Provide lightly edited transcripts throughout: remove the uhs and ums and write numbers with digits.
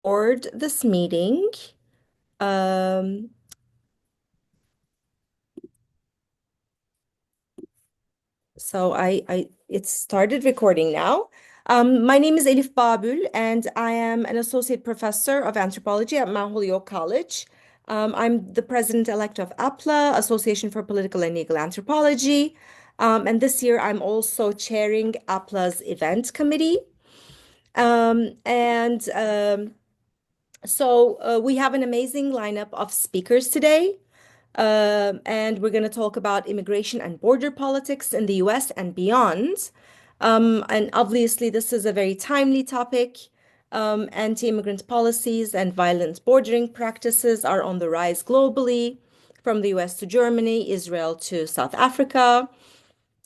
record this meeting. Um, it started recording now. My name is Elif Babul, and I am an associate professor of anthropology at Mount Holyoke College. I'm the president-elect of APLA, Association for Political and Legal Anthropology. And this year, I'm also chairing APLA's event committee. We have an amazing lineup of speakers today. And we're going to talk about immigration and border politics in the US and beyond. And obviously, this is a very timely topic. Anti-immigrant policies and violent bordering practices are on the rise globally, from the US to Germany, Israel to South Africa.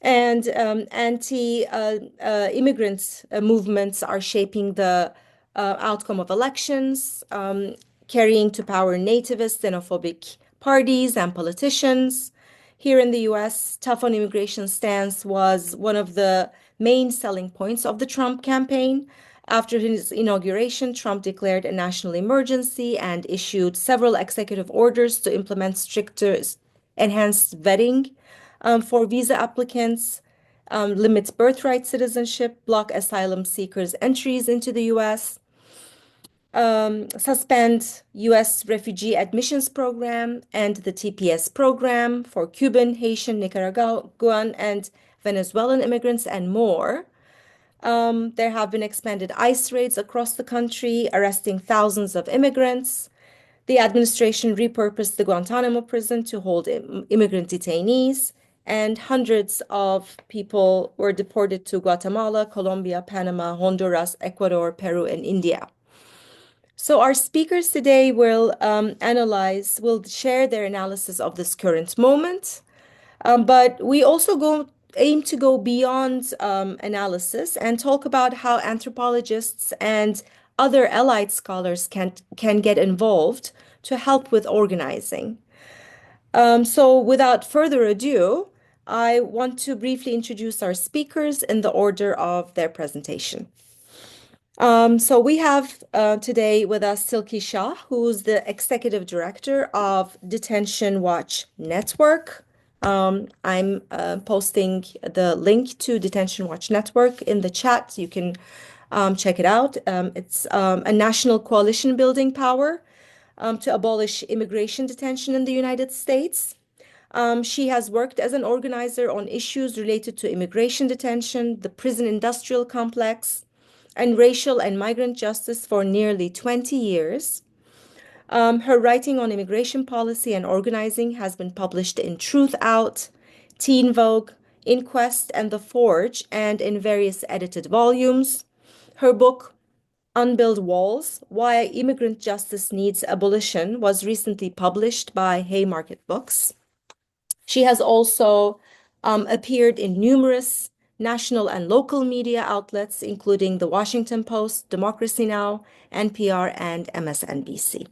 And anti-immigrant movements are shaping the outcome of elections, carrying to power nativist, xenophobic parties and politicians. Here in the US, tough on immigration stance was one of the main selling points of the Trump campaign. After his inauguration, Trump declared a national emergency and issued several executive orders to implement stricter enhanced vetting for visa applicants, limits birthright citizenship, block asylum seekers' entries into the US, suspend US refugee admissions program and the TPS program for Cuban, Haitian, Nicaraguan, and Venezuelan immigrants, and more. There have been expanded ICE raids across the country, arresting thousands of immigrants. The administration repurposed the Guantanamo prison to hold immigrant detainees, and hundreds of people were deported to Guatemala, Colombia, Panama, Honduras, Ecuador, Peru, and India. So our speakers today will share their analysis of this current moment. But we also aim to go beyond analysis and talk about how anthropologists and other allied scholars can get involved to help with organizing. So without further ado, I want to briefly introduce our speakers in the order of their presentation. So we have today with us Silky Shah, who's the executive director of Detention Watch Network. I'm posting the link to Detention Watch Network in the chat. You can check it out. It's a national coalition building power to abolish immigration detention in the United States. She has worked as an organizer on issues related to immigration detention, the prison industrial complex, and racial and migrant justice for nearly 20 years. Her writing on immigration policy and organizing has been published in Truth Out, Teen Vogue, Inquest, and The Forge, and in various edited volumes. Her book, Unbuilt Walls: Why Immigrant Justice Needs Abolition, was recently published by Haymarket Books. She has also appeared in numerous national and local media outlets, including The Washington Post, Democracy Now!, NPR, and MSNBC.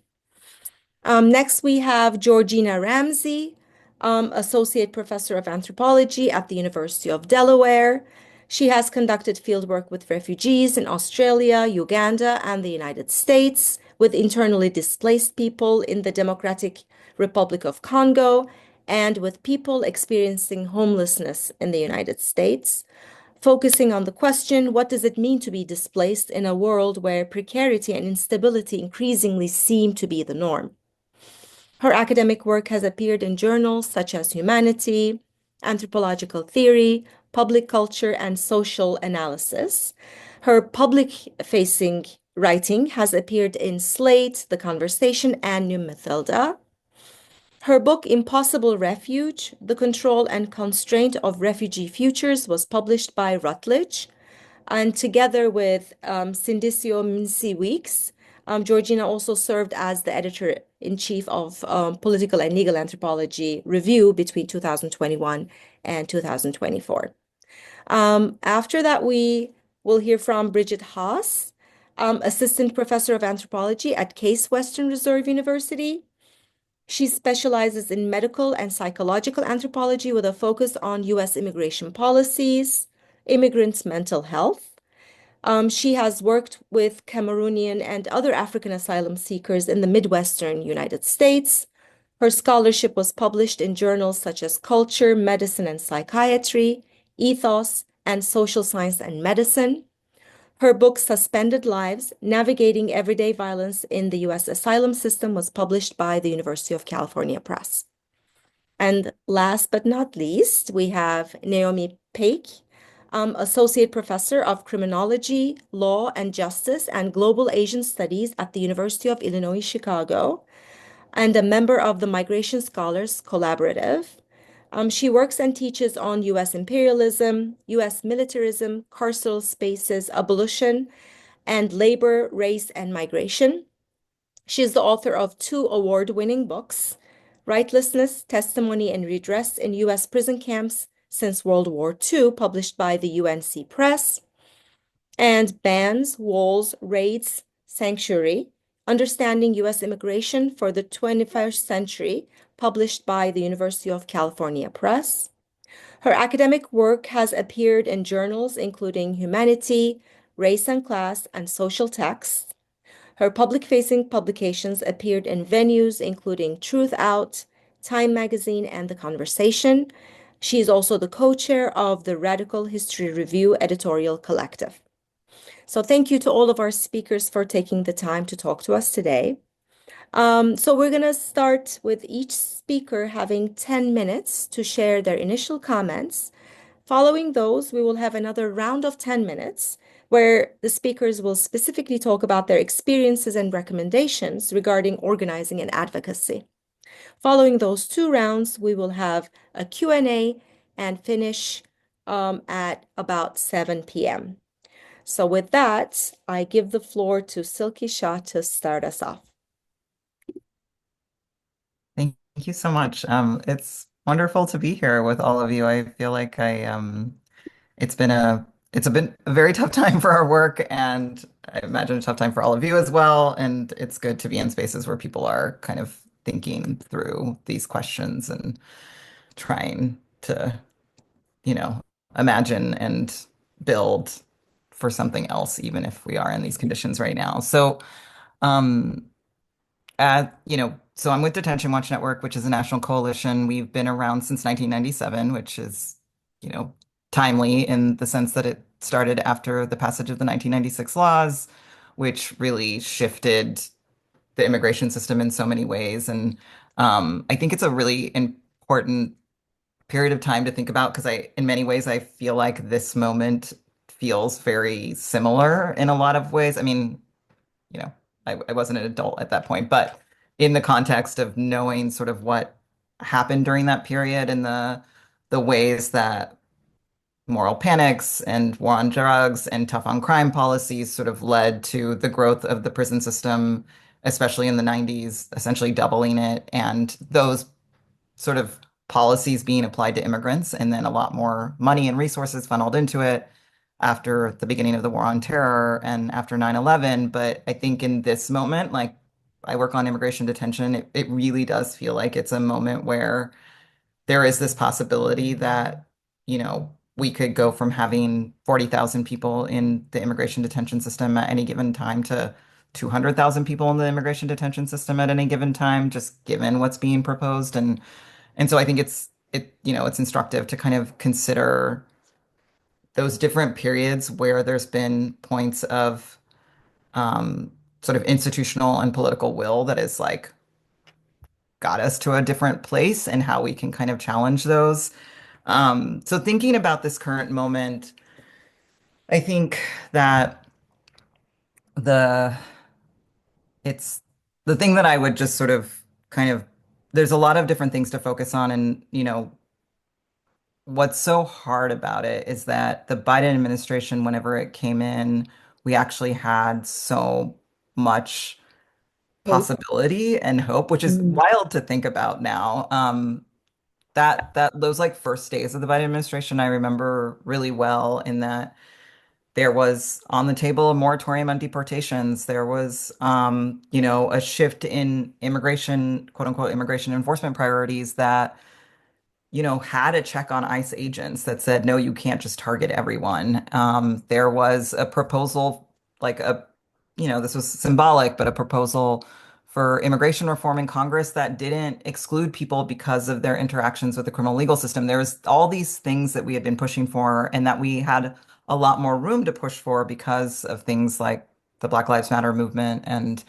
Next, we have Georgina Ramsay, Associate Professor of Anthropology at the University of Delaware. She has conducted fieldwork with refugees in Australia, Uganda, and the United States, with internally displaced people in the Democratic Republic of Congo, and with people experiencing homelessness in the United States, focusing on the question, what does it mean to be displaced in a world where precarity and instability increasingly seem to be the norm? Her academic work has appeared in journals such as Humanity, Anthropological Theory, Public Culture, and Social Analysis. Her public-facing writing has appeared in Slate, The Conversation, and New Mathilda. Her book, Impossible Refuge: The Control and Constraint of Refugee Futures, was published by Routledge. And together with Sindicio Mincy Weeks, Georgina also served as the editor-in-chief of Political and Legal Anthropology Review between 2021 and 2024. After that, we will hear from Bridget Haas, Assistant Professor of Anthropology at Case Western Reserve University. She specializes in medical and psychological anthropology with a focus on U.S. immigration policies, immigrants' mental health, She has worked with Cameroonian and other African asylum seekers in the Midwestern United States. Her scholarship was published in journals such as Culture, Medicine and Psychiatry, Ethos, and Social Science and Medicine. Her book, Suspended Lives: Navigating Everyday Violence in the U.S. Asylum System, was published by the University of California Press. And last but not least, we have Naomi Paik, Associate Professor of Criminology, Law and Justice, and Global Asian Studies at the University of Illinois, Chicago, and a member of the Migration Scholars Collaborative. She works and teaches on U.S. imperialism, U.S. militarism, carceral spaces, abolition, and labor, race, and migration. She is the author of two award-winning books, Rightlessness, Testimony, and Redress in U.S. Prison Camps Since World War II, published by the UNC Press, and Bans, Walls, Raids, Sanctuary, Understanding U.S. Immigration for the 21st Century, published by the University of California Press. Her academic work has appeared in journals including Humanity, Race and Class, and Social Texts. Her public-facing publications appeared in venues including Truth Out, Time Magazine, and The Conversation. She is also the co-chair of the Radical History Review editorial collective. So thank you to all of our speakers for taking the time to talk to us today. So we're going to start with each speaker having 10 minutes to share their initial comments. Following those, we will have another round of 10 minutes where the speakers will specifically talk about their experiences and recommendations regarding organizing and advocacy. Following those two rounds, we will have a Q&A and finish at about 7 p.m. So with that, I give the floor to Silky Shah to start us off. Thank you so much. It's wonderful to be here with all of you. I feel like it's been a very tough time for our work, and I imagine a tough time for all of you as well. And it's good to be in spaces where people are kind of thinking through these questions and trying to, you know, imagine and build for something else, even if we are in these conditions right now. Um, so I'm with Detention Watch Network, which is a national coalition. We've been around since 1997, which is, you know, timely in the sense that it started after the passage of the 1996 laws, which really shifted the immigration system in so many ways. And I think it's a really important period of time to think about because in many ways, I feel like this moment feels very similar in a lot of ways. I mean, you know, I wasn't an adult at that point, but in the context of knowing sort of what happened during that period and the ways that moral panics and war on drugs and tough on crime policies sort of led to the growth of the prison system, especially in the 90s, essentially doubling it, and those sort of policies being applied to immigrants, and then a lot more money and resources funneled into it after the beginning of the war on terror and after 9/11. But I think in this moment, like I work on immigration detention, it really does feel like it's a moment where there is this possibility that, we could go from having 40,000 people in the immigration detention system at any given time to 200,000 people in the immigration detention system at any given time, just given what's being proposed. And so I think it's instructive to kind of consider those different periods where there's been points of sort of institutional and political will that is like got us to a different place and how we can kind of challenge those. So thinking about this current moment, I think that the it's the thing that I would just sort of kind of there's a lot of different things to focus on, and what's so hard about it is that the Biden administration, whenever it came in, we actually had so much Hope. possibility and hope, which is Mm. wild to think about now. That those like first days of the Biden administration, I remember really well in that there was on the table a moratorium on deportations. There was, a shift in immigration, quote unquote, immigration enforcement priorities that had a check on ICE agents that said, no, you can't just target everyone. There was a proposal, like this was symbolic, but a proposal for immigration reform in Congress that didn't exclude people because of their interactions with the criminal legal system. There was all these things that we had been pushing for and that we had a lot more room to push for because of things like the Black Lives Matter movement and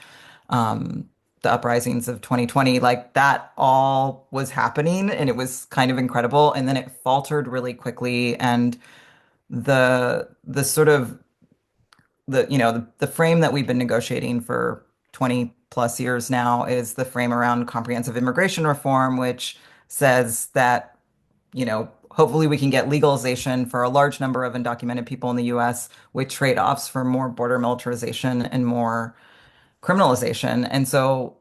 um, the uprisings of 2020, like that all was happening and it was kind of incredible. And then it faltered really quickly. And the sort of the frame that we've been negotiating for 20 plus years now is the frame around comprehensive immigration reform, which says that, hopefully we can get legalization for a large number of undocumented people in the US with trade-offs for more border militarization and more criminalization. And so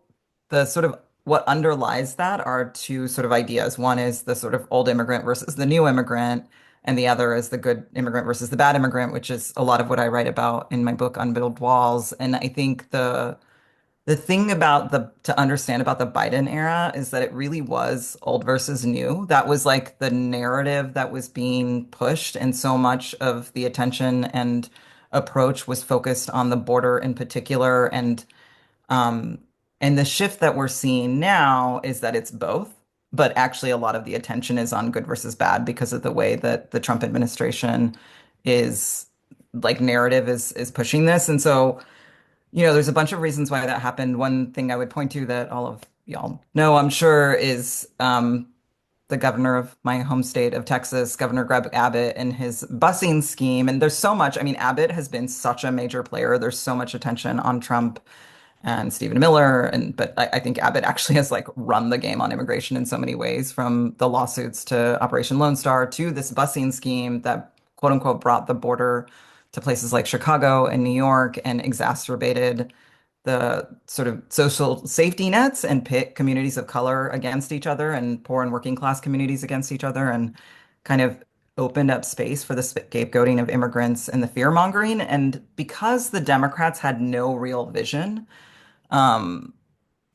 the sort of what underlies that are two sort of ideas. One is the sort of old immigrant versus the new immigrant, and the other is the good immigrant versus the bad immigrant, which is a lot of what I write about in my book Unbuild Walls. And I think the thing about the to understand about the Biden era is that it really was old versus new. That was like the narrative that was being pushed, and so much of the attention and approach was focused on the border in particular. Um, and the shift that we're seeing now is that it's both, but actually a lot of the attention is on good versus bad because of the way that the Trump administration is like narrative is pushing this. And so, there's a bunch of reasons why that happened. One thing I would point to that all of y'all know, I'm sure, is the governor of my home state of Texas, Governor Greg Abbott, and his busing scheme. And there's so much, I mean, Abbott has been such a major player. There's so much attention on Trump and Stephen Miller. But I think Abbott actually has like run the game on immigration in so many ways, from the lawsuits to Operation Lone Star to this busing scheme that quote unquote brought the border to places like Chicago and New York and exacerbated the sort of social safety nets and pit communities of color against each other and poor and working class communities against each other and kind of opened up space for the scapegoating of immigrants and the fear mongering. And because the Democrats had no real vision um,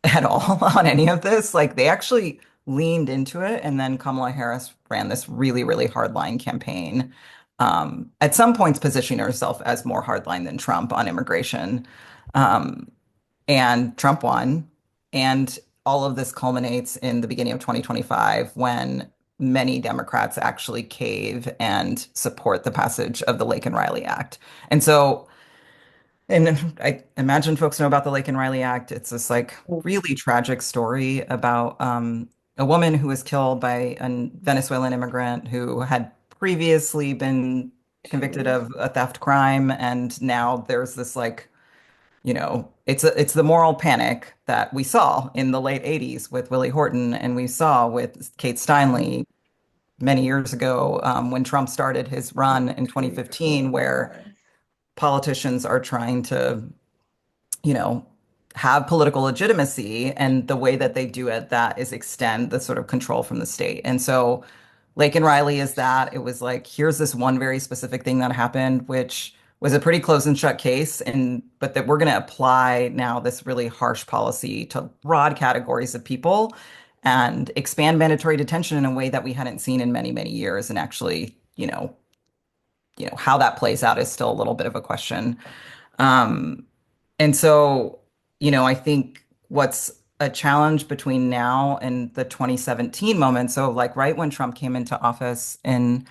at all on any of this. Like they actually leaned into it, and then Kamala Harris ran this really, really hardline campaign. At some points, positioning herself as more hardline than Trump on immigration. Um, and Trump won. And all of this culminates in the beginning of 2025 when many Democrats actually cave and support the passage of the Lake and Riley Act. And so and I imagine folks know about the Lake and Riley Act. It's this like really tragic story about a woman who was killed by a Venezuelan immigrant who had previously been convicted of a theft crime, and now there's this like, it's the moral panic that we saw in the late 80s with Willie Horton, and we saw with Kate Steinle many years ago when Trump started his run in 2015, where politicians are trying to you know, have political legitimacy. And the way that they do it, that is extend the sort of control from the state. And so Lake and Riley is that. It was like, here's this one very specific thing that happened, which was a pretty close and shut case. But that we're going to apply now this really harsh policy to broad categories of people and expand mandatory detention in a way that we hadn't seen in many, many years. And actually, how that plays out is still a little bit of a question. Um, and so, I think what's a challenge between now and the 2017 moment, so like right when Trump came into office in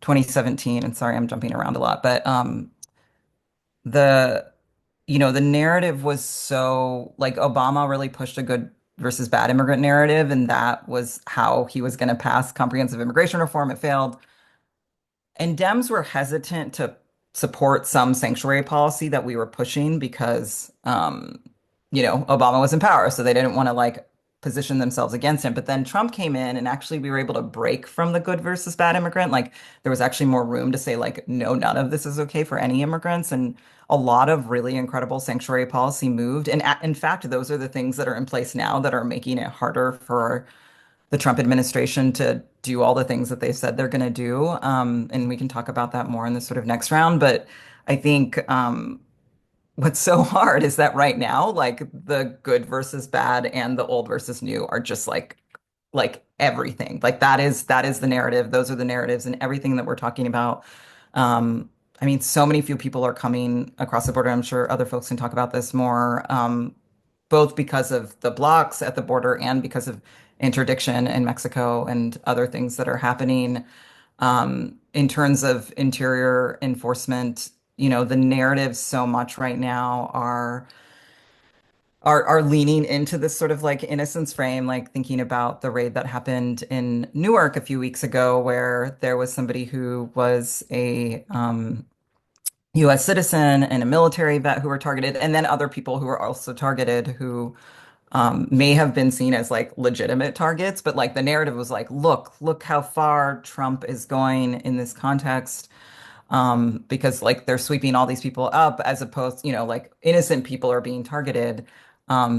2017, and sorry, I'm jumping around a lot, but the the narrative was so like Obama really pushed a good versus bad immigrant narrative, and that was how he was going to pass comprehensive immigration reform. It failed. And Dems were hesitant to support some sanctuary policy that we were pushing because, Obama was in power, so they didn't want to like position themselves against him. But then Trump came in, and actually we were able to break from the good versus bad immigrant. Like there was actually more room to say like, no, none of this is okay for any immigrants, and a lot of really incredible sanctuary policy moved. And in fact, those are the things that are in place now that are making it harder for the Trump administration to do all the things that they said they're going to do. And we can talk about that more in the sort of next round. But I think what's so hard is that right now, like the good versus bad and the old versus new are just like everything. Like that is the narrative. Those are the narratives and everything that we're talking about. I mean, so many few people are coming across the border. I'm sure other folks can talk about this more, both because of the blocks at the border and because of interdiction in Mexico and other things that are happening. In terms of interior enforcement, the narratives so much right now are leaning into this sort of like innocence frame, like thinking about the raid that happened in Newark a few weeks ago, where there was somebody who was a U.S. citizen and a military vet who were targeted, and then other people who were also targeted who may have been seen as like legitimate targets, but like the narrative was like, look how far Trump is going in this context, because like they're sweeping all these people up as opposed, like innocent people are being targeted,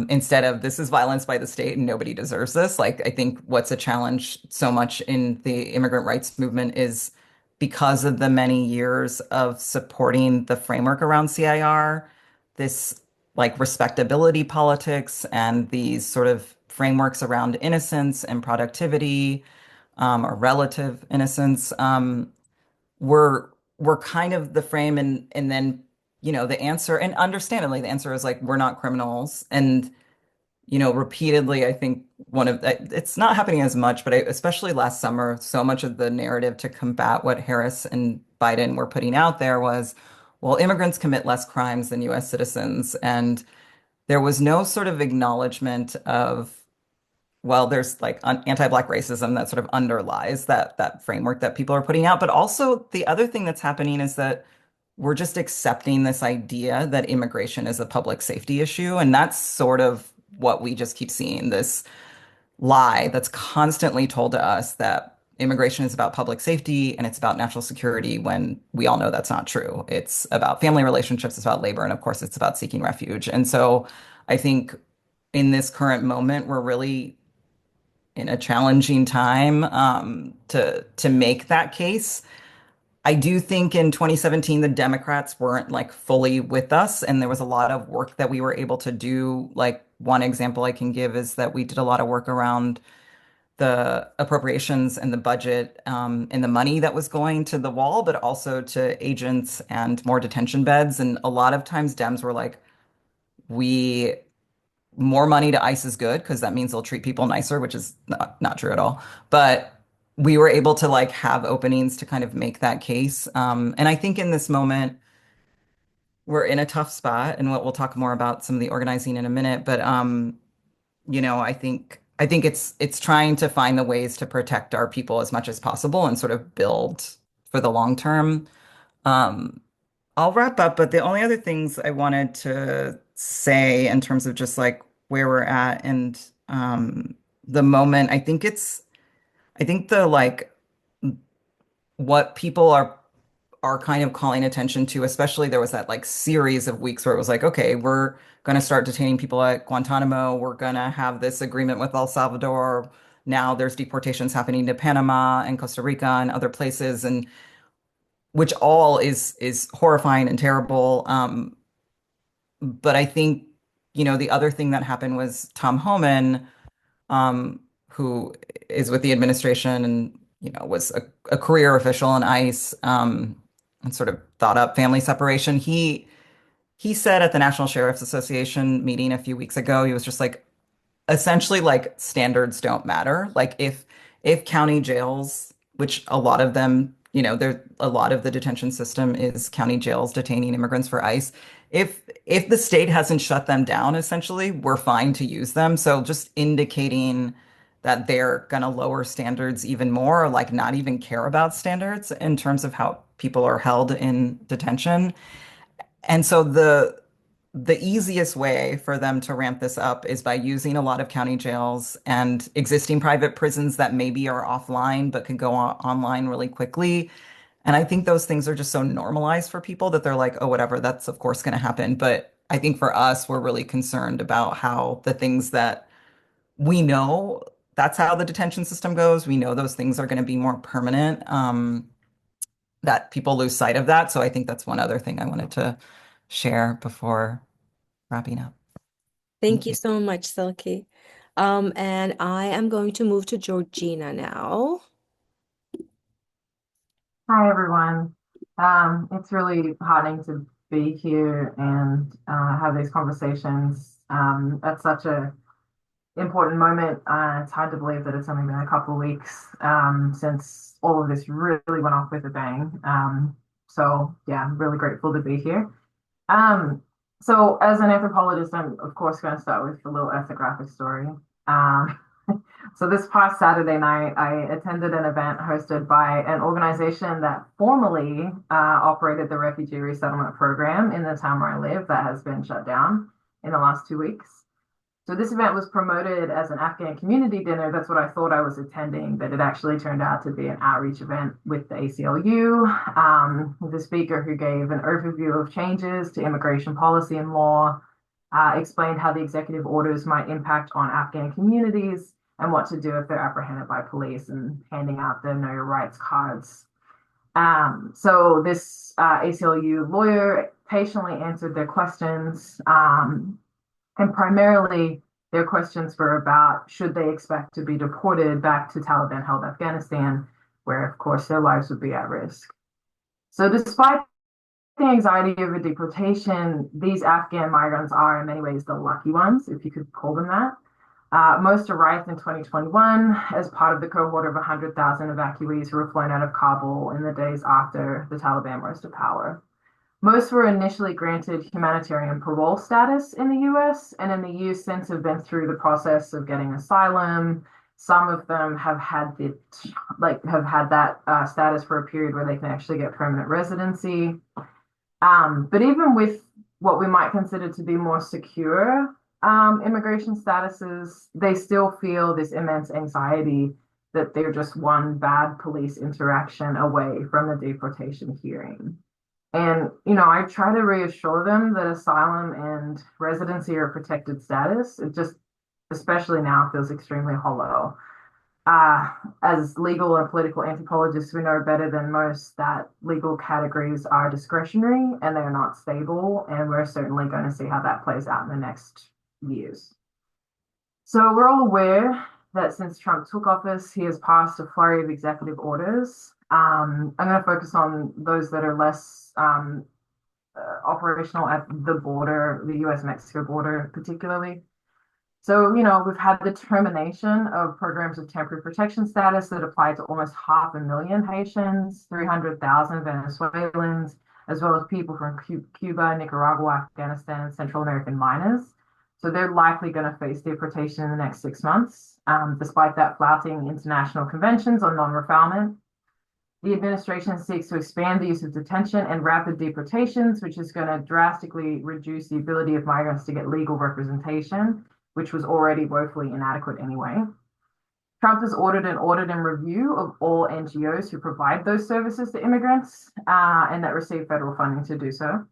instead of this is violence by the state and nobody deserves this. Like I think what's a challenge so much in the immigrant rights movement is because of the many years of supporting the framework around CIR, this like respectability politics and these sort of frameworks around innocence and productivity, or relative innocence. We're kind of the frame, and then the answer, and understandably the answer is like we're not criminals. And repeatedly I think it's not happening as much, but especially last summer, so much of the narrative to combat what Harris and Biden were putting out there was, well, immigrants commit less crimes than US citizens. And there was no sort of acknowledgement of, well, there's like anti-Black racism that sort of underlies that framework that people are putting out. But also the other thing that's happening is that we're just accepting this idea that immigration is a public safety issue. And that's sort of what we just keep seeing, this lie that's constantly told to us that immigration is about public safety and it's about national security, when we all know that's not true. It's about family relationships, it's about labor, and of course it's about seeking refuge. And so I think in this current moment, we're really in a challenging time, to make that case. I do think in 2017 the Democrats weren't like fully with us, and there was a lot of work that we were able to do. Like one example I can give is that we did a lot of work around the appropriations and the budget, and the money that was going to the wall, but also to agents and more detention beds. And a lot of times Dems were like, we more money to ICE is good because that means they'll treat people nicer, which is not true at all. But we were able to like have openings to kind of make that case. And I think in this moment, we're in a tough spot, and what we'll talk more about some of the organizing in a minute. But I think it's trying to find the ways to protect our people as much as possible and sort of build for the long term. Um, I'll wrap up, but the only other things I wanted to say in terms of just like where we're at and, the moment, I think the like what people are kind of calling attention to, especially there was that like series of weeks where it was like, okay, we're going to start detaining people at Guantanamo. We're going to have this agreement with El Salvador. Now there's deportations happening to Panama and Costa Rica and other places, and which all is horrifying and terrible. But I think, the other thing that happened was Tom Homan, who is with the administration and, was a career official in ICE, and sort of thought up family separation. He said at the National Sheriff's Association meeting a few weeks ago, he was just like, essentially like standards don't matter. Like if county jails, which a lot of them, there a lot of the detention system is county jails detaining immigrants for ICE. If the state hasn't shut them down, essentially, we're fine to use them. So just indicating that they're going to lower standards even more, or like not even care about standards in terms of how people are held in detention. And so the easiest way for them to ramp this up is by using a lot of county jails and existing private prisons that maybe are offline but could go online really quickly. And I think those things are just so normalized for people that they're like, oh, whatever, that's of course going to happen. But I think for us, we're really concerned about how the things that we know, that's how the detention system goes. We know those things are going to be more permanent, that people lose sight of that. So I think that's one other thing I wanted to share before wrapping up. Thank Thank you you. so much, Silky. And I am going to move to Georgina now. Hi, everyone. It's really heartening to be here and have these conversations at such a important moment. It's hard to believe that it's only been a couple of weeks since all of this really went off with a bang. So yeah, I'm really grateful to be here. Um, so as an anthropologist, I'm of course going to start with a little ethnographic story. Um, so this past Saturday night, I attended an event hosted by an organization that formerly operated the refugee resettlement program in the town where I live that has been shut down in the last 2 weeks. So this event was promoted as an Afghan community dinner. That's what I thought I was attending, but it actually turned out to be an outreach event with the ACLU, with a speaker who gave an overview of changes to immigration policy and law, explained how the executive orders might impact on Afghan communities and what to do if they're apprehended by police, and handing out the Know Your Rights cards. So this ACLU lawyer patiently answered their questions. And primarily, their questions were about should they expect to be deported back to Taliban held Afghanistan, where, of course, their lives would be at risk. So, despite the anxiety over deportation, these Afghan migrants are, in many ways, the lucky ones, if you could call them that. Most arrived in 2021 as part of the cohort of 100,000 evacuees who were flown out of Kabul in the days after the Taliban rose to power. Most were initially granted humanitarian parole status in the US, and in the years since have been through the process of getting asylum. Some of them have had that status for a period where they can actually get permanent residency. But even with what we might consider to be more secure immigration statuses, they still feel this immense anxiety that they're just one bad police interaction away from a deportation hearing. And, I try to reassure them that asylum and residency are protected status. It just, especially now, feels extremely hollow. Uh, as legal and political anthropologists, we know better than most that legal categories are discretionary and they're not stable. And we're certainly going to see how that plays out in the next years. So we're all aware that since Trump took office, he has passed a flurry of executive orders. I'm going to focus on those that are less operational at the border, the US-Mexico border particularly. So, we've had the termination of programs of temporary protection status that apply to almost 500,000 Haitians, 300,000 Venezuelans, as well as people from Cuba, Nicaragua, Afghanistan, and Central American minors. So they're likely going to face deportation in the next 6 months, despite that flouting international conventions on non-refoulement. The administration seeks to expand the use of detention and rapid deportations, which is going to drastically reduce the ability of migrants to get legal representation, which was already woefully inadequate anyway. Trump has ordered an audit and review of all NGOs who provide those services to immigrants and that receive federal funding to do so.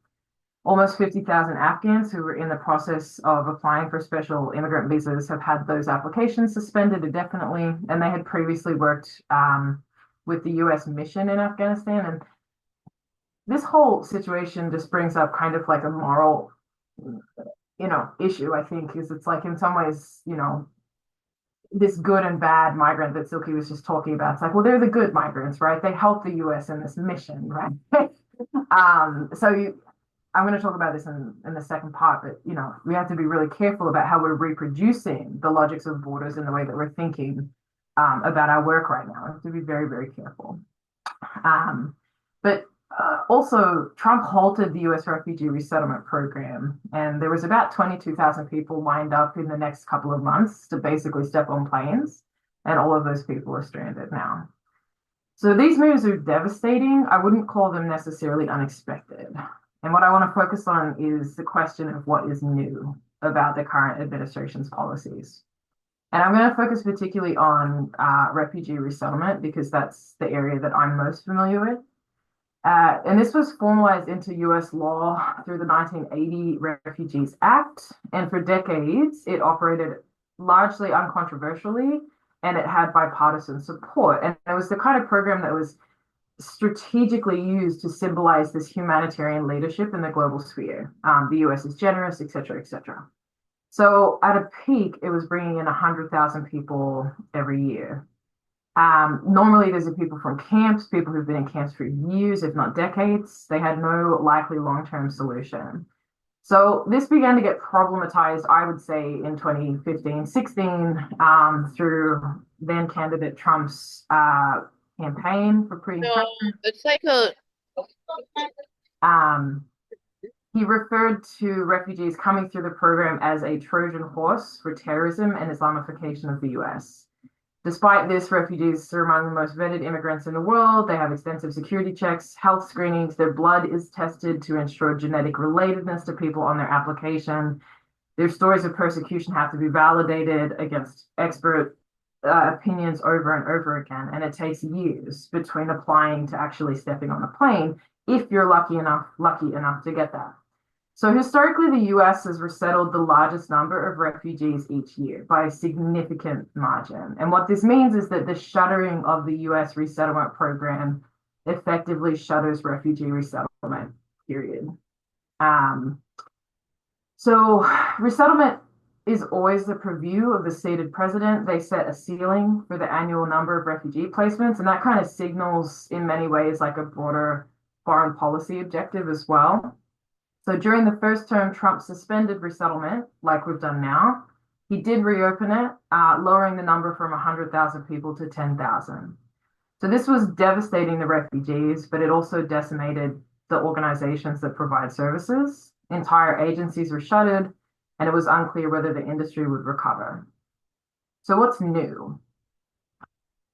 Almost 50,000 Afghans who were in the process of applying for special immigrant visas have had those applications suspended indefinitely, and they had previously worked with the US mission in Afghanistan. And this whole situation just brings up kind of like a moral, issue, I think, is it's like in some ways, this good and bad migrant that Silky was just talking about. It's like, well, they're the good migrants, right? They help the US in this mission, right? I'm going to talk about this in the second part, but we have to be really careful about how we're reproducing the logics of borders in the way that we're thinking about our work right now. We have to be very, very careful. But also, Trump halted the US refugee resettlement program, and there was about 22,000 people lined up in the next couple of months to basically step on planes, and all of those people are stranded now. So these moves are devastating. I wouldn't call them necessarily unexpected. And what I want to focus on is the question of what is new about the current administration's policies. And I'm going to focus particularly on refugee resettlement because that's the area that I'm most familiar with. And this was formalized into US law through the 1980 Refugees Act. And for decades, it operated largely uncontroversially and it had bipartisan support. And it was the kind of program that was strategically used to symbolize this humanitarian leadership in the global sphere. The US is generous, et cetera, et cetera. So at a peak, it was bringing in 100,000 people every year. Normally, these are people from camps, people who've been in camps for years, if not decades. They had no likely long-term solution. So this began to get problematized, I would say, in 2015-16 through then candidate Trump's campaign for pre-president. It's like a Um, he referred to refugees coming through the program as a Trojan horse for terrorism and Islamification of the US. Despite this, refugees are among the most vetted immigrants in the world. They have extensive security checks, health screenings. Their blood is tested to ensure genetic relatedness to people on their application. Their stories of persecution have to be validated against expert opinions over and over again. And it takes years between applying to actually stepping on a plane if you're lucky enough to get that. So historically, the US has resettled the largest number of refugees each year by a significant margin. And what this means is that the shuttering of the US resettlement program effectively shutters refugee resettlement, period. So resettlement is always the purview of the seated president. They set a ceiling for the annual number of refugee placements, and that kind of signals in many ways like a broader foreign policy objective as well. So during the first term, Trump suspended resettlement, like we've done now. He did reopen it, lowering the number from 100,000 people to 10,000. So this was devastating the refugees, but it also decimated the organizations that provide services. Entire agencies were shuttered, and it was unclear whether the industry would recover. So what's new?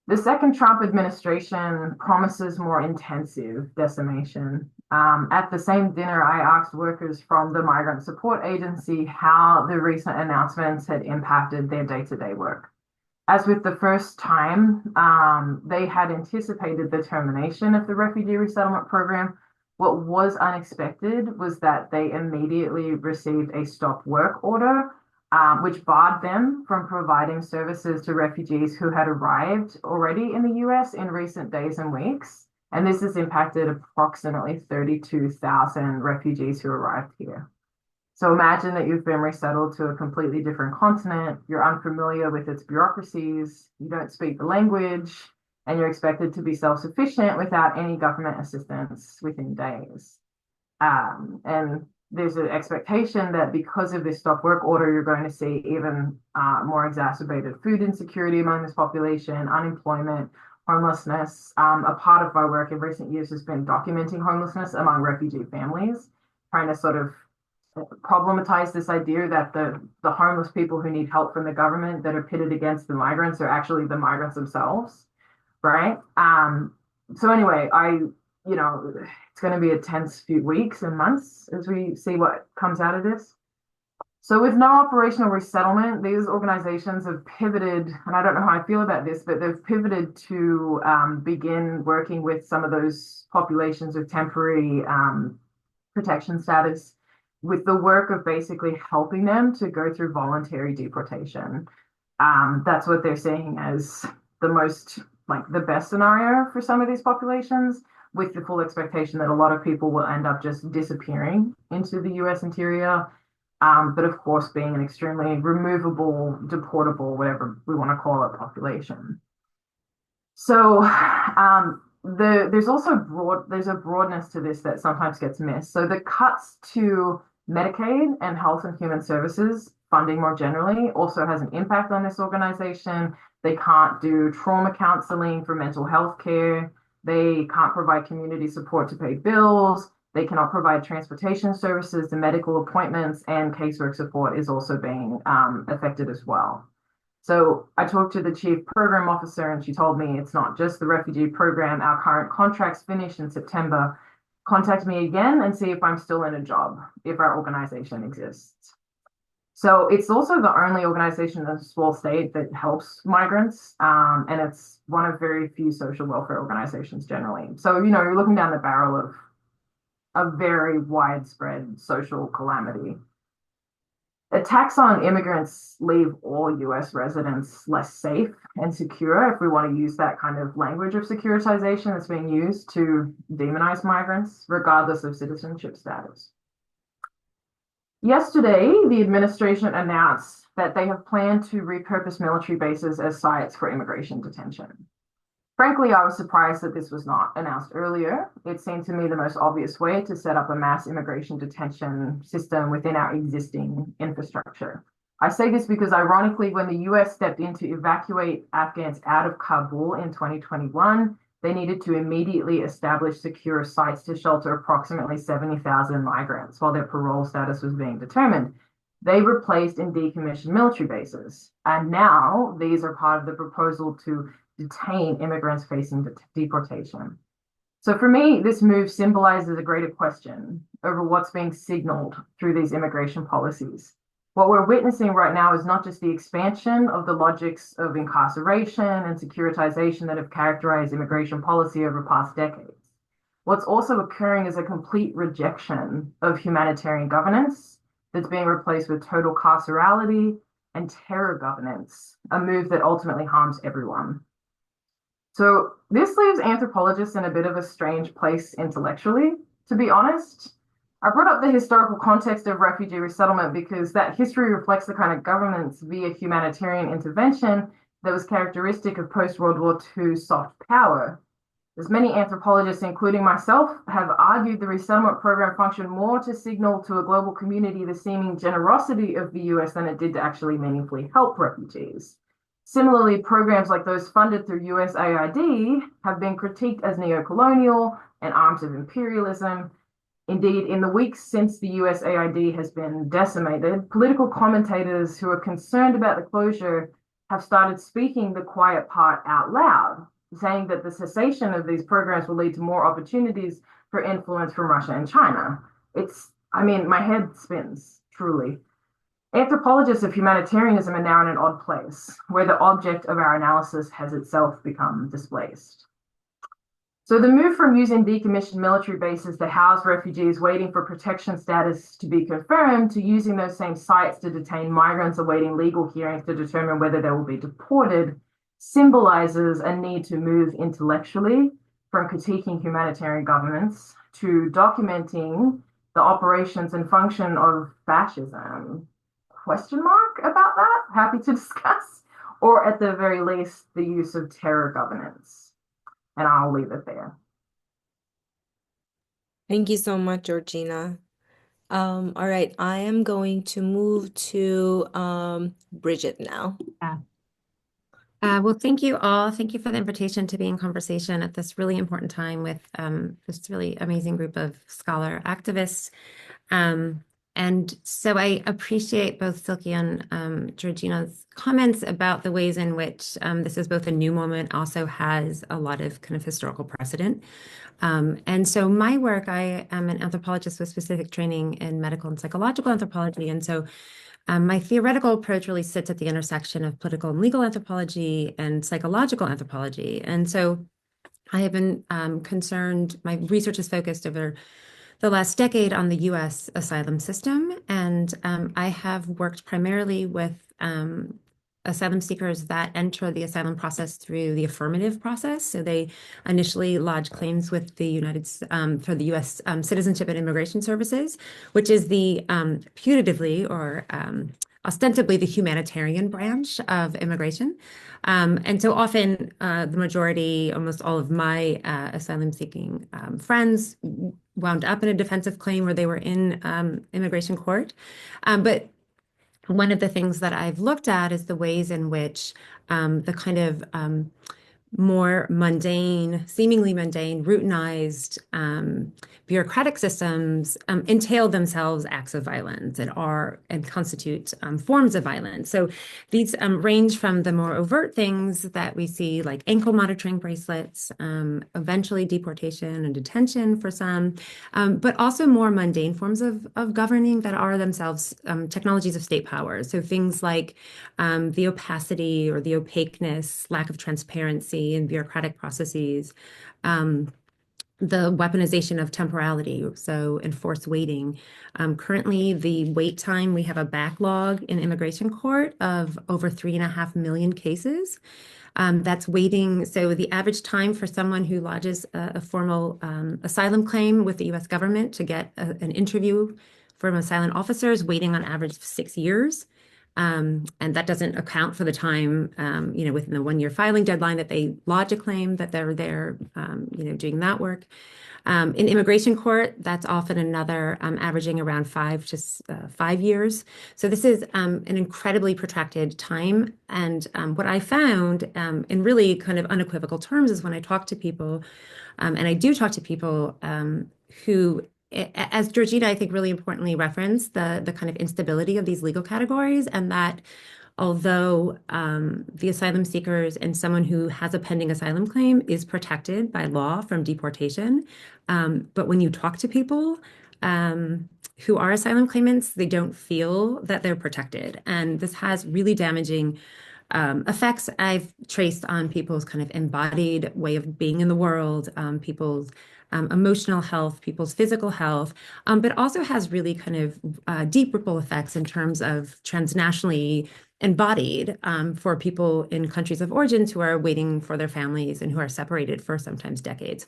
The second Trump administration promises more intensive decimation. At the same dinner, I asked workers from the Migrant Support Agency how the recent announcements had impacted their day-to-day work. As with the first time, they had anticipated the termination of the refugee resettlement program. What was unexpected was that they immediately received a stop work order, which barred them from providing services to refugees who had arrived already in the US in recent days and weeks. And this has impacted approximately 32,000 refugees who arrived here. So imagine that you've been resettled to a completely different continent, you're unfamiliar with its bureaucracies, you don't speak the language, and you're expected to be self-sufficient without any government assistance within days. And there's an expectation that because of this stop work order, you're going to see even more exacerbated food insecurity among this population, unemployment, homelessness. A part of my work in recent years has been documenting homelessness among refugee families, trying to sort of problematize this idea that the homeless people who need help from the government that are pitted against the migrants are actually the migrants themselves, right? So anyway, it's going to be a tense few weeks and months as we see what comes out of this. So with no operational resettlement, these organizations have pivoted, and I don't know how I feel about this, but they've pivoted to begin working with some of those populations with temporary protection status with the work of basically helping them to go through voluntary deportation. That's what they're seeing as the best scenario for some of these populations, with the full expectation that a lot of people will end up just disappearing into the US interior. But of course, being an extremely removable, deportable, whatever we want to call it, population. So there's also a broadness to this that sometimes gets missed. So the cuts to Medicaid and Health and Human Services funding more generally also has an impact on this organization. They can't do trauma counseling for mental health care. They can't provide community support to pay bills. They cannot provide transportation services, the medical appointments, and casework support is also being affected as well. So I talked to the chief program officer and she told me it's not just the refugee program. Our current contracts finish in September. Contact me again and see if I'm still in a job, if our organization exists. So it's also the only organization in a small state that helps migrants, and it's one of very few social welfare organizations generally. So, you're looking down the barrel of a very widespread social calamity. Attacks on immigrants leave all US residents less safe and secure, if we want to use that kind of language of securitization that's being used to demonize migrants, regardless of citizenship status. Yesterday, the administration announced that they have planned to repurpose military bases as sites for immigration detention. Frankly, I was surprised that this was not announced earlier. It seemed to me the most obvious way to set up a mass immigration detention system within our existing infrastructure. I say this because, ironically, when the US stepped in to evacuate Afghans out of Kabul in 2021, they needed to immediately establish secure sites to shelter approximately 70,000 migrants while their parole status was being determined. They replaced and decommissioned military bases. And now these are part of the proposal to detain immigrants facing deportation. So for me, this move symbolizes a greater question over what's being signaled through these immigration policies. What we're witnessing right now is not just the expansion of the logics of incarceration and securitization that have characterized immigration policy over past decades. What's also occurring is a complete rejection of humanitarian governance that's being replaced with total carcerality and terror governance, a move that ultimately harms everyone. So this leaves anthropologists in a bit of a strange place intellectually, to be honest. I brought up the historical context of refugee resettlement because that history reflects the kind of governance via humanitarian intervention that was characteristic of post-World War II soft power. As many anthropologists, including myself, have argued the resettlement program functioned more to signal to a global community the seeming generosity of the US than it did to actually meaningfully help refugees. Similarly, programs like those funded through USAID have been critiqued as neocolonial and arms of imperialism. Indeed, in the weeks since the USAID has been decimated, political commentators who are concerned about the closure have started speaking the quiet part out loud, saying that the cessation of these programs will lead to more opportunities for influence from Russia and China. My head spins, truly. Anthropologists of humanitarianism are now in an odd place, where the object of our analysis has itself become displaced. So the move from using decommissioned military bases to house refugees waiting for protection status to be confirmed to using those same sites to detain migrants awaiting legal hearings to determine whether they will be deported symbolizes a need to move intellectually from critiquing humanitarian governments to documenting the operations and function of fascism. Question mark about that? Happy to discuss. Or at the very least, the use of terror governance. And I'll leave it there. Thank you so much, Georgina. All right, I am going to move to Bridget now. Well, thank you all. Thank you for the invitation to be in conversation at this really important time with this really amazing group of scholar activists. And so I appreciate both Silky and Georgina's comments about the ways in which this is both a new moment, also has a lot of kind of historical precedent. And so my work, I am an anthropologist with specific training in medical and psychological anthropology. And so my theoretical approach really sits at the intersection of political and legal anthropology and psychological anthropology. And so I have been concerned, my research is focused over the last decade on the US asylum system. And I have worked primarily with asylum seekers that enter the asylum process through the affirmative process. So they initially lodge claims with the for the US Citizenship and Immigration Services, which is the putatively or ostensibly the humanitarian branch of immigration. And so often the majority, almost all of my asylum seeking friends wound up in a defensive claim where they were in immigration court. But one of the things that I've looked at is the ways in which the kind of more mundane, seemingly mundane, routinized bureaucratic systems entail themselves acts of violence and constitute forms of violence. So these range from the more overt things that we see, like ankle monitoring bracelets, eventually deportation and detention for some, but also more mundane forms of governing that are themselves technologies of state power. So things like the opacity or the opaqueness, lack of transparency in bureaucratic processes, the weaponization of temporality, so enforced waiting. Currently, the wait time, we have a backlog in immigration court of over 3.5 million cases. That's waiting. So the average time for someone who lodges a formal asylum claim with the US government to get an interview from asylum officers waiting on average 6 years. And that doesn't account for the time, within the 1 year filing deadline that they lodge a claim that they're there, doing that work. In immigration court, that's often another averaging around 5 years. So this is an incredibly protracted time. And what I found in really kind of unequivocal terms is when I talk to people, and I do talk to people who, as Georgina, I think really importantly referenced the kind of instability of these legal categories, and that although the asylum seekers and someone who has a pending asylum claim is protected by law from deportation, but when you talk to people who are asylum claimants, they don't feel that they're protected. And this has really damaging effects I've traced on people's kind of embodied way of being in the world, people's emotional health, people's physical health, but also has really kind of deep ripple effects in terms of transnationally embodied for people in countries of origins who are waiting for their families and who are separated for sometimes decades.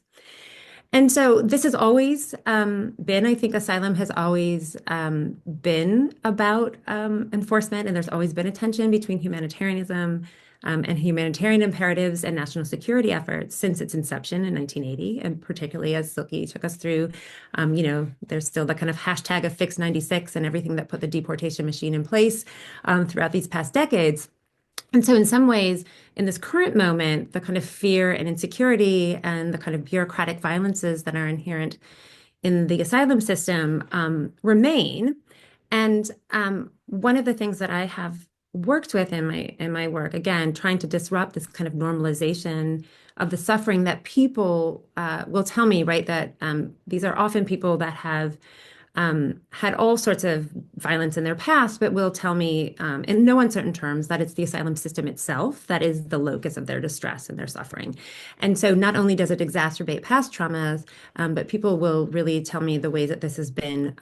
And so this has always been, I think asylum has always been about enforcement, and there's always been a tension between humanitarianism and humanitarian imperatives and national security efforts since its inception in 1980, and particularly as Silky took us through, there's still the kind of hashtag of Fix 96 and everything that put the deportation machine in place throughout these past decades. And so in some ways, in this current moment, the kind of fear and insecurity and the kind of bureaucratic violences that are inherent in the asylum system remain. And one of the things that I have worked with in my work, again, trying to disrupt this kind of normalization of the suffering that people will tell me, right, that these are often people that have had all sorts of violence in their past, but will tell me in no uncertain terms that it's the asylum system itself that is the locus of their distress and their suffering. And so not only does it exacerbate past traumas, but people will really tell me the ways that this has been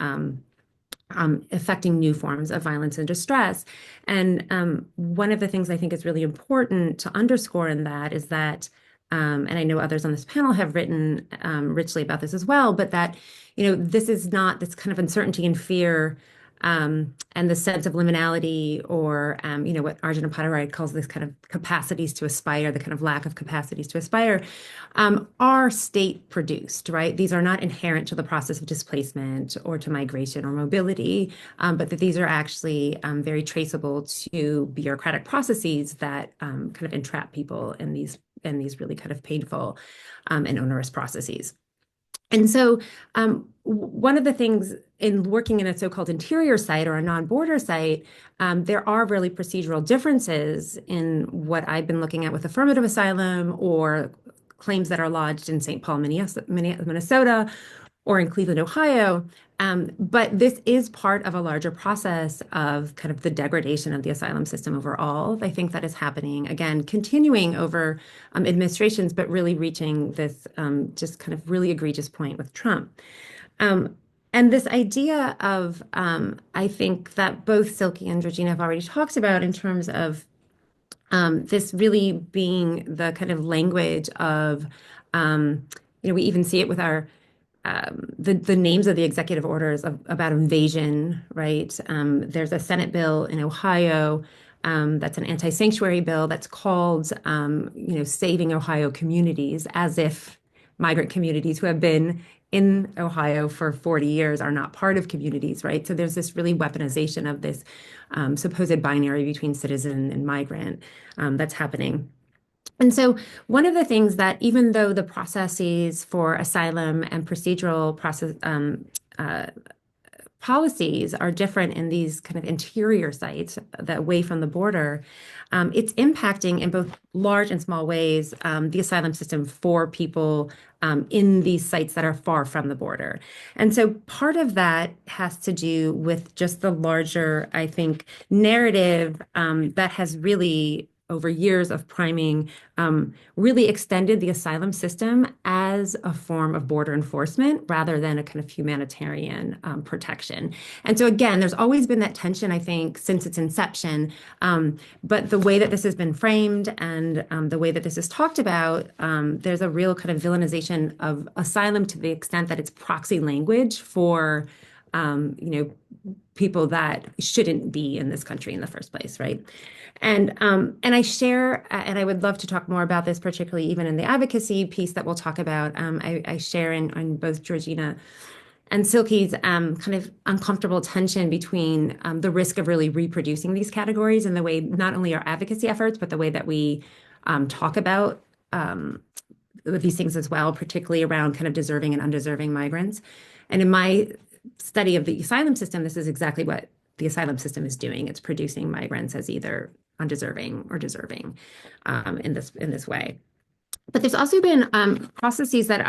affecting new forms of violence and distress. And one of the things I think is really important to underscore in that is that, and I know others on this panel have written richly about this as well, but that, this is not this kind of uncertainty and fear and the sense of liminality or, what Arjuna Potterai calls this kind of capacities to aspire, the kind of lack of capacities to aspire, are state produced, right? These are not inherent to the process of displacement or to migration or mobility, but that these are actually very traceable to bureaucratic processes that kind of entrap people in these really kind of painful and onerous processes. And so one of the things in working in a so-called interior site or a non-border site, there are really procedural differences in what I've been looking at with affirmative asylum or claims that are lodged in St. Paul, Minnesota, or in Cleveland, Ohio. But this is part of a larger process of kind of the degradation of the asylum system overall. I think that is happening, again, continuing over administrations, but really reaching this just kind of really egregious point with Trump. And this idea of, I think that both Silky and Georgina have already talked about in terms of this really being the kind of language of, we even see it with our the names of the executive orders about invasion, right? There's a Senate bill in Ohio that's an anti-sanctuary bill that's called, Saving Ohio Communities, as if migrant communities who have been in Ohio for 40 years are not part of communities, right? So there's this really weaponization of this supposed binary between citizen and migrant that's happening. And so one of the things that, even though the processes for asylum and procedural process policies are different in these kind of interior sites that away from the border, it's impacting in both large and small ways the asylum system for people in these sites that are far from the border. And so part of that has to do with just the larger, I think, narrative that has really over years of priming, really extended the asylum system as a form of border enforcement rather than a kind of humanitarian protection. And so again, there's always been that tension, I think, since its inception. But the way that this has been framed and the way that this is talked about, there's a real kind of villainization of asylum to the extent that it's proxy language for people that shouldn't be in this country in the first place, right? And I share, and I would love to talk more about this, particularly even in the advocacy piece that we'll talk about. I share in both Georgina and Silky's kind of uncomfortable tension between the risk of really reproducing these categories and the way not only our advocacy efforts, but the way that we talk about these things as well, particularly around kind of deserving and undeserving migrants. And in my study of the asylum system, this is exactly what the asylum system is doing. It's producing migrants as either undeserving or deserving in this way. But there's also been processes that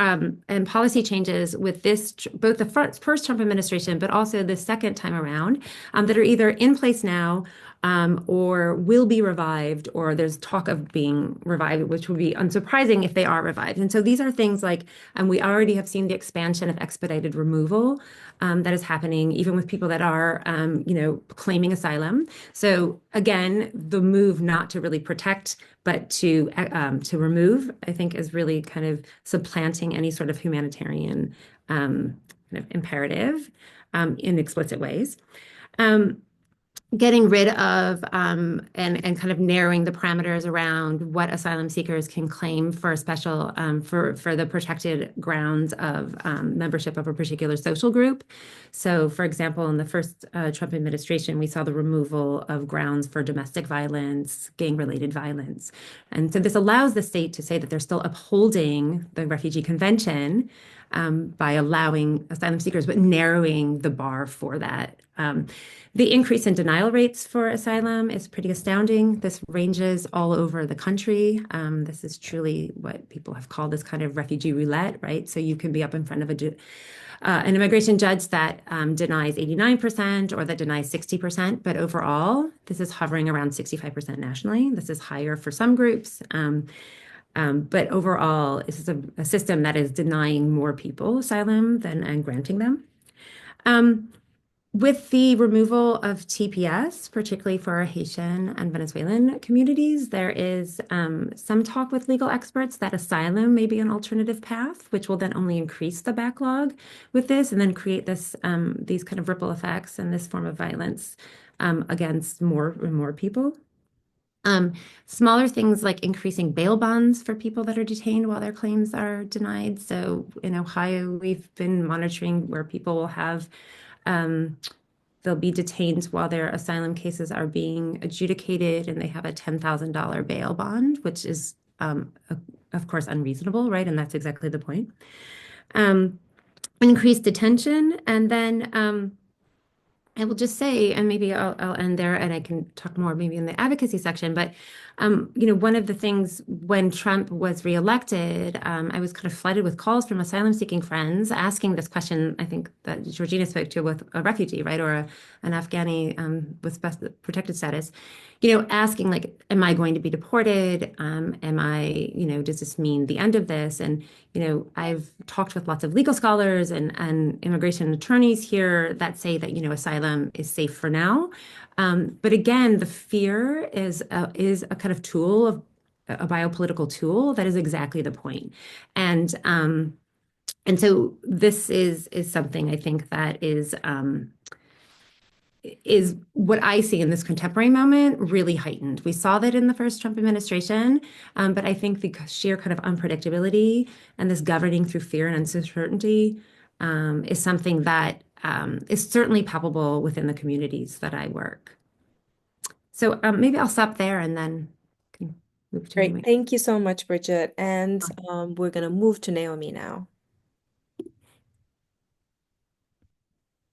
and policy changes with this, both the first Trump administration, but also the second time around, that are either in place now or will be revived, or there's talk of being revived, which would be unsurprising if they are revived. And so these are things like, we already have seen the expansion of expedited removal that is happening, even with people that are, claiming asylum. So again, the move not to really protect, but to remove, I think, is really kind of supplanting any sort of humanitarian kind of imperative in explicit ways. Getting rid of and kind of narrowing the parameters around what asylum seekers can claim for a special for the protected grounds of membership of a particular social group. So, for example, in the first Trump administration, we saw the removal of grounds for domestic violence, gang-related violence, and so this allows the state to say that they're still upholding the Refugee Convention by allowing asylum seekers, but narrowing the bar for that. The increase in denial rates for asylum is pretty astounding. This ranges all over the country. This is truly what people have called this kind of refugee roulette, right? So you can be up in front of an immigration judge that denies 89% or that denies 60%, but overall, this is hovering around 65% nationally. This is higher for some groups. But overall, this is a system that is denying more people asylum and granting them. With the removal of TPS, particularly for our Haitian and Venezuelan communities, there is some talk with legal experts that asylum may be an alternative path, which will then only increase the backlog with this and then create these kind of ripple effects and this form of violence against more and more people. Smaller things like increasing bail bonds for people that are detained while their claims are denied. So in Ohio, we've been monitoring where people will have they'll be detained while their asylum cases are being adjudicated, and they have a $10,000 bail bond, which is, of course, unreasonable, right? And that's exactly the point. Increased detention, and then I will just say, and maybe I'll end there, and I can talk more maybe in the advocacy section. But one of the things when Trump was reelected, I was kind of flooded with calls from asylum-seeking friends asking this question. I think that Georgina spoke to with a refugee, right, or an Afghani with protected status. Asking like, am I going to be deported? Am I, does this mean the end of this? And, I've talked with lots of legal scholars and immigration attorneys here that say that, asylum is safe for now. But again, the fear is a kind of tool of a biopolitical tool that is exactly the point. And so this is something I think that is what I see in this contemporary moment really heightened. We saw that in the first Trump administration, but I think the sheer kind of unpredictability and this governing through fear and uncertainty is something that is certainly palpable within the communities that I work. So maybe I'll stop there and then can move to Naomi. Great. Thank you so much, Bridget. And we're going to move to Naomi now.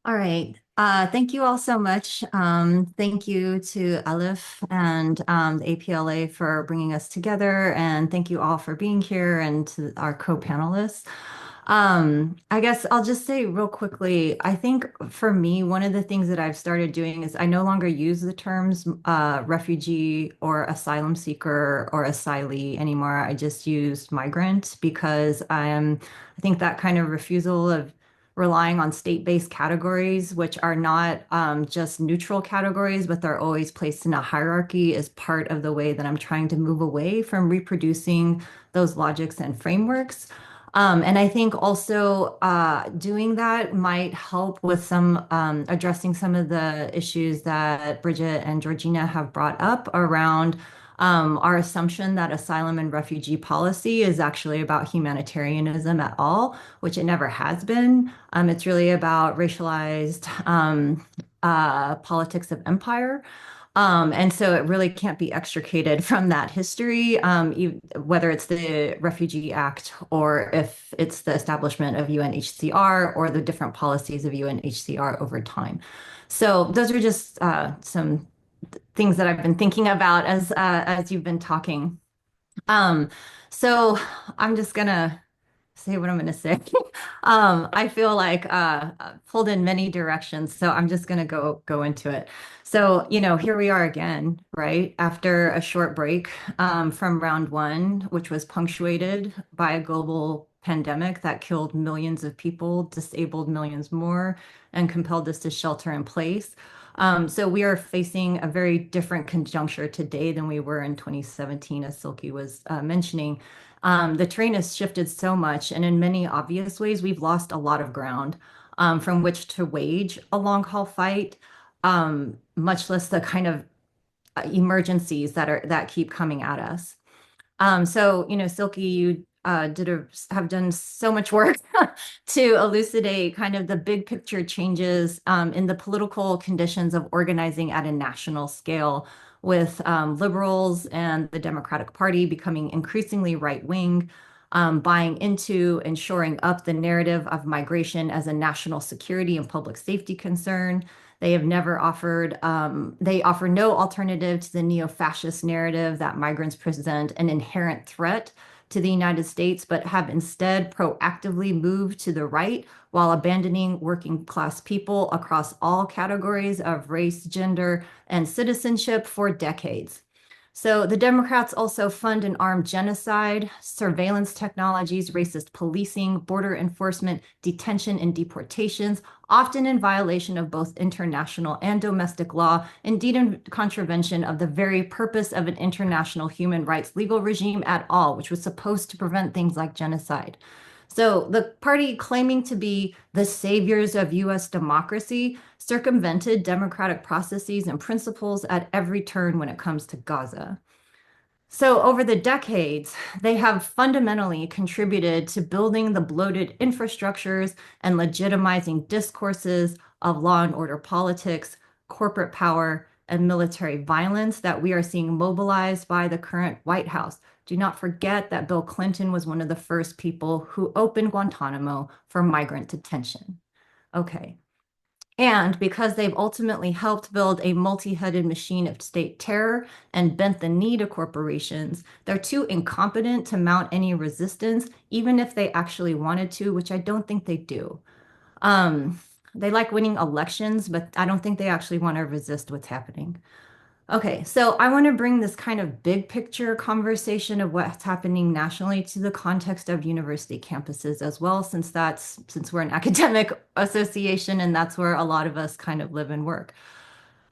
All right. Thank you all so much. Thank you to Elif and the APLA for bringing us together. And thank you all for being here and to our co-panelists. I guess I'll just say real quickly, I think for me, one of the things that I've started doing is I no longer use the terms refugee or asylum seeker or asylee anymore. I just use migrant because I think that kind of refusal of relying on state-based categories, which are not just neutral categories, but they're always placed in a hierarchy, is part of the way that I'm trying to move away from reproducing those logics and frameworks. And I think also doing that might help with some addressing some of the issues that Bridget and Georgina have brought up around our assumption that asylum and refugee policy is actually about humanitarianism at all, which it never has been. It's really about racialized politics of empire. And so it really can't be extricated from that history, whether it's the Refugee Act or if it's the establishment of UNHCR or the different policies of UNHCR over time. So those are just some things that I've been thinking about as you've been talking. Um, so I'm just gonna say what I'm gonna say. I feel like pulled in many directions, so I'm just gonna go into it. So, here we are again, right? After a short break from round one, which was punctuated by a global pandemic that killed millions of people, disabled millions more, and compelled us to shelter in place. So we are facing a very different conjuncture today than we were in 2017, as Silky was mentioning. The terrain has shifted so much, and in many obvious ways, we've lost a lot of ground from which to wage a long haul fight, much less the kind of emergencies that keep coming at us. So, Silky, you have done so much work to elucidate kind of the big picture changes in the political conditions of organizing at a national scale, with liberals and the Democratic Party becoming increasingly right-wing, buying into and shoring up the narrative of migration as a national security and public safety concern. They offer no alternative to the neo-fascist narrative that migrants present an inherent threat to the United States, but have instead proactively moved to the right while abandoning working class people across all categories of race, gender, and citizenship for decades. So the Democrats also fund and arm genocide, surveillance technologies, racist policing, border enforcement, detention, and deportations, often in violation of both international and domestic law, indeed in contravention of the very purpose of an international human rights legal regime at all, which was supposed to prevent things like genocide. So the party claiming to be the saviors of US democracy circumvented democratic processes and principles at every turn when it comes to Gaza. So over the decades, they have fundamentally contributed to building the bloated infrastructures and legitimizing discourses of law and order politics, corporate power, and military violence that we are seeing mobilized by the current White House. Do not forget that Bill Clinton was one of the first people who opened Guantanamo for migrant detention. Okay. And because they've ultimately helped build a multi-headed machine of state terror and bent the knee to corporations, they're too incompetent to mount any resistance, even if they actually wanted to, which I don't think they do. They like winning elections, but I don't think they actually want to resist what's happening. Okay, so I want to bring this kind of big picture conversation of what's happening nationally to the context of university campuses as well, since we're an academic association and that's where a lot of us kind of live and work.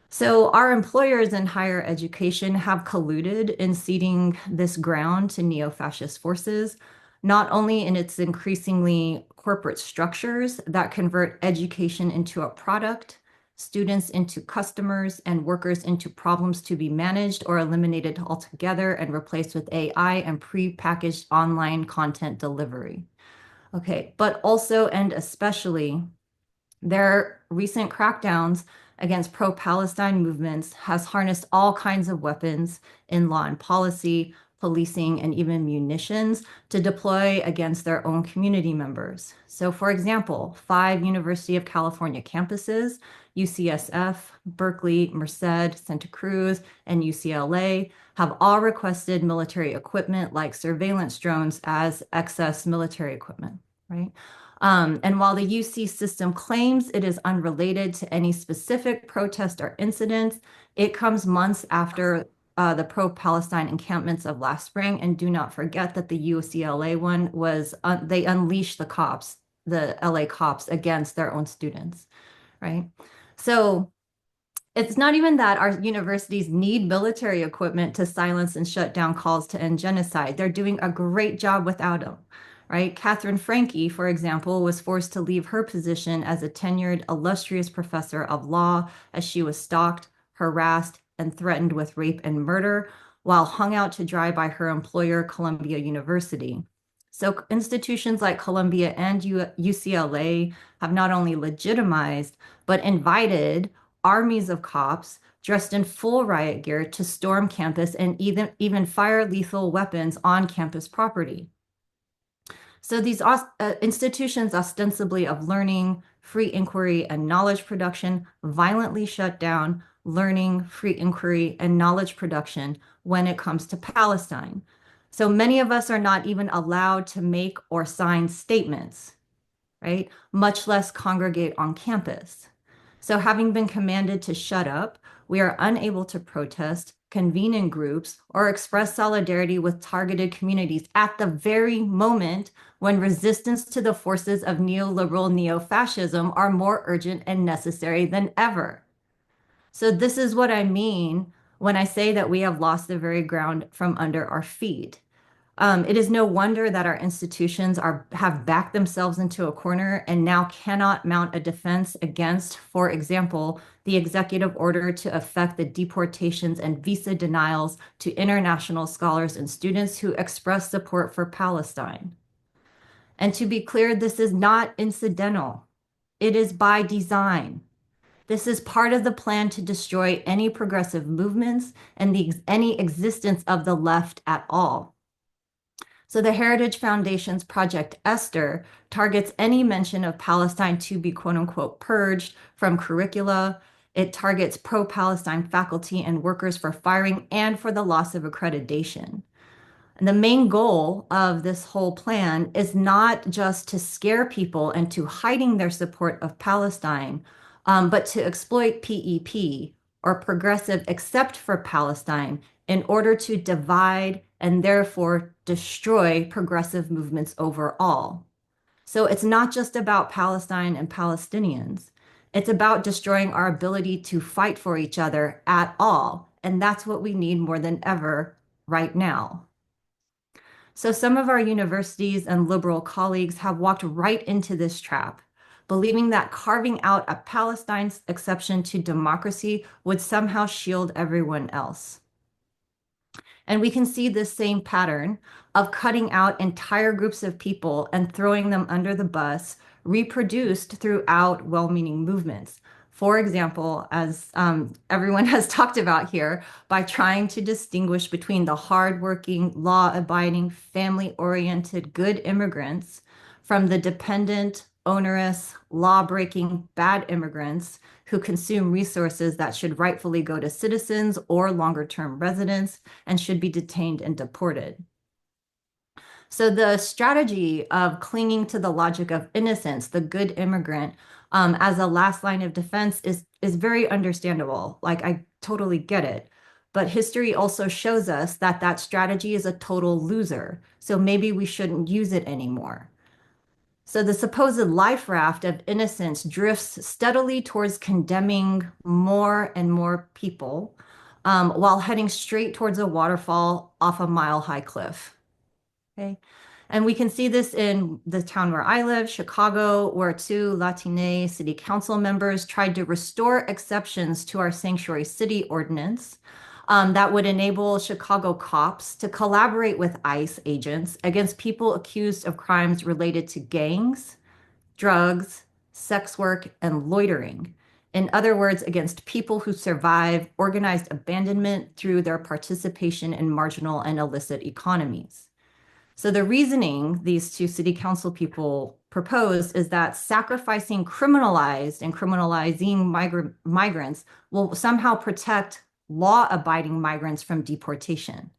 So our employers in higher education have colluded in ceding this ground to neo-fascist forces, not only in its increasingly corporate structures that convert education into a product, students into customers, and workers into problems to be managed or eliminated altogether and replaced with AI and pre-packaged online content delivery. Okay, but also and especially their recent crackdowns against pro-Palestine movements has harnessed all kinds of weapons in law and policy, policing, and even munitions to deploy against their own community members. So for example, 5 University of California campuses, UCSF, Berkeley, Merced, Santa Cruz, and UCLA, have all requested military equipment like surveillance drones as excess military equipment, right? And while the UC system claims it is unrelated to any specific protest or incidents, it comes months after the pro-Palestine encampments of last spring. And do not forget that the UCLA one was, they unleashed the cops, the LA cops, against their own students, right? So it's not even that our universities need military equipment to silence and shut down calls to end genocide. They're doing a great job without them, right? Catherine Franke, for example, was forced to leave her position as a tenured, illustrious professor of law as she was stalked, harassed, and threatened with rape and murder while hung out to dry by her employer, Columbia University. So institutions like Columbia and UCLA have not only legitimized, but invited armies of cops dressed in full riot gear to storm campus and even fire lethal weapons on campus property. So these institutions ostensibly of learning, free inquiry, and knowledge production violently shut down learning, free inquiry, and knowledge production when it comes to Palestine. So many of us are not even allowed to make or sign statements, right? Much less congregate on campus. So having been commanded to shut up, we are unable to protest, convene in groups, or express solidarity with targeted communities at the very moment when resistance to the forces of neoliberal neo-fascism are more urgent and necessary than ever. So this is what I mean when I say that we have lost the very ground from under our feet. It is no wonder that our institutions have backed themselves into a corner and now cannot mount a defense against, for example, the executive order to effect the deportations and visa denials to international scholars and students who express support for Palestine. And to be clear, this is not incidental. It is by design. This is part of the plan to destroy any progressive movements and any existence of the left at all. So the Heritage Foundation's Project Esther targets any mention of Palestine to be quote unquote purged from curricula. It targets pro-Palestine faculty and workers for firing and for the loss of accreditation. And the main goal of this whole plan is not just to scare people into hiding their support of Palestine, but to exploit PEP, or Progressive Except for Palestine, in order to divide and therefore destroy progressive movements overall. So it's not just about Palestine and Palestinians. It's about destroying our ability to fight for each other at all. And that's what we need more than ever right now. So some of our universities and liberal colleagues have walked right into this trap, believing that carving out a Palestine's exception to democracy would somehow shield everyone else. And we can see this same pattern of cutting out entire groups of people and throwing them under the bus reproduced throughout well-meaning movements. For example, as everyone has talked about here, by trying to distinguish between the hardworking, law-abiding, family-oriented, good immigrants from the dependent, onerous, law-breaking, bad immigrants who consume resources that should rightfully go to citizens or longer-term residents and should be detained and deported. So the strategy of clinging to the logic of innocence, the good immigrant, as a last line of defense is very understandable. Like, I totally get it. But history also shows us that that strategy is a total loser. So maybe we shouldn't use it anymore. So the supposed life raft of innocence drifts steadily towards condemning more and more people, while heading straight towards a waterfall off a mile-high cliff. Okay. And we can see this in the town where I live, Chicago, where two Latine city council members tried to restore exceptions to our sanctuary city ordinance that would enable Chicago cops to collaborate with ICE agents against people accused of crimes related to gangs, drugs, sex work, and loitering. In other words, against people who survive organized abandonment through their participation in marginal and illicit economies. So the reasoning these two city council people propose is that sacrificing criminalized and criminalizing migrants will somehow protect law-abiding migrants from deportation.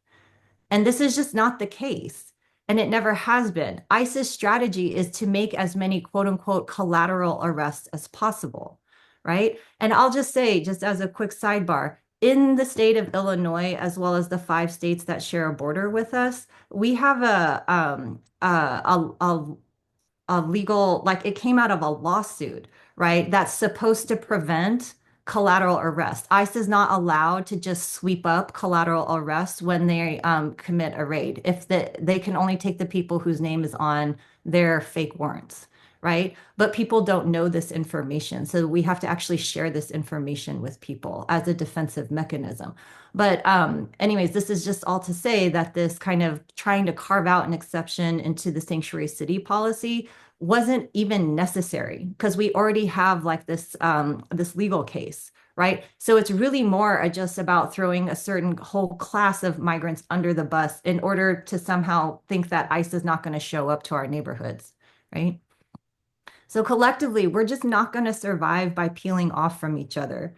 And this is just not the case. And it never has been. ICE's strategy is to make as many quote unquote collateral arrests as possible, right? And I'll just say, just as a quick sidebar, in the state of Illinois, as well as the 5 states that share a border with us, we have a legal, like, it came out of a lawsuit, right? That's supposed to prevent collateral arrest. ICE is not allowed to just sweep up collateral arrests when they commit a raid. They can only take the people whose name is on their fake warrants, right? But people don't know this information. So we have to actually share this information with people as a defensive mechanism. But anyways, this is just all to say that this kind of trying to carve out an exception into the sanctuary city policy wasn't even necessary because we already have like this legal case, right? So it's really more just about throwing a certain whole class of migrants under the bus in order to somehow think that ICE is not going to show up to our neighborhoods, right? So collectively, we're just not going to survive by peeling off from each other.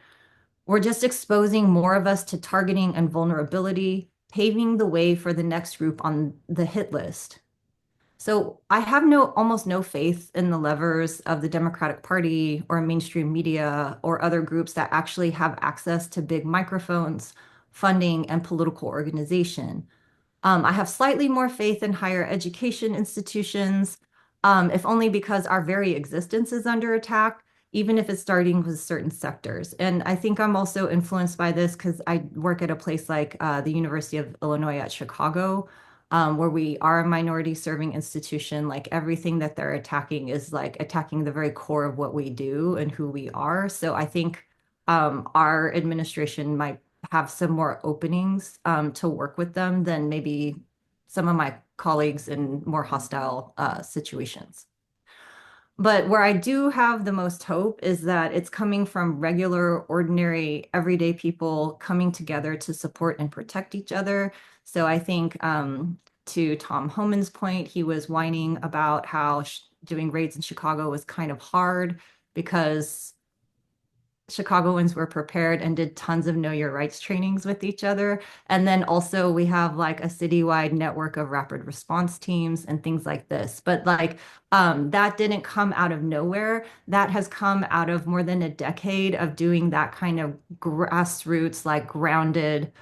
We're just exposing more of us to targeting and vulnerability, paving the way for the next group on the hit list. So I have almost no faith in the levers of the Democratic Party or mainstream media or other groups that actually have access to big microphones, funding, and political organization. I have slightly more faith in higher education institutions, if only because our very existence is under attack, even if it's starting with certain sectors. And I think I'm also influenced by this because I work at a place like the University of Illinois at Chicago, where we are a minority serving institution. Like everything that they're attacking is like attacking the very core of what we do and who we are. So I think our administration might have some more openings to work with them than maybe some of my colleagues in more hostile situations. But where I do have the most hope is that it's coming from regular, ordinary, everyday people coming together to support and protect each other. So I think to Tom Homan's point, he was whining about how doing raids in Chicago was kind of hard because Chicagoans were prepared and did tons of know your rights trainings with each other. And then also we have like a citywide network of rapid response teams and things like this. But like that didn't come out of nowhere. That has come out of more than a decade of doing that kind of grassroots, like grounded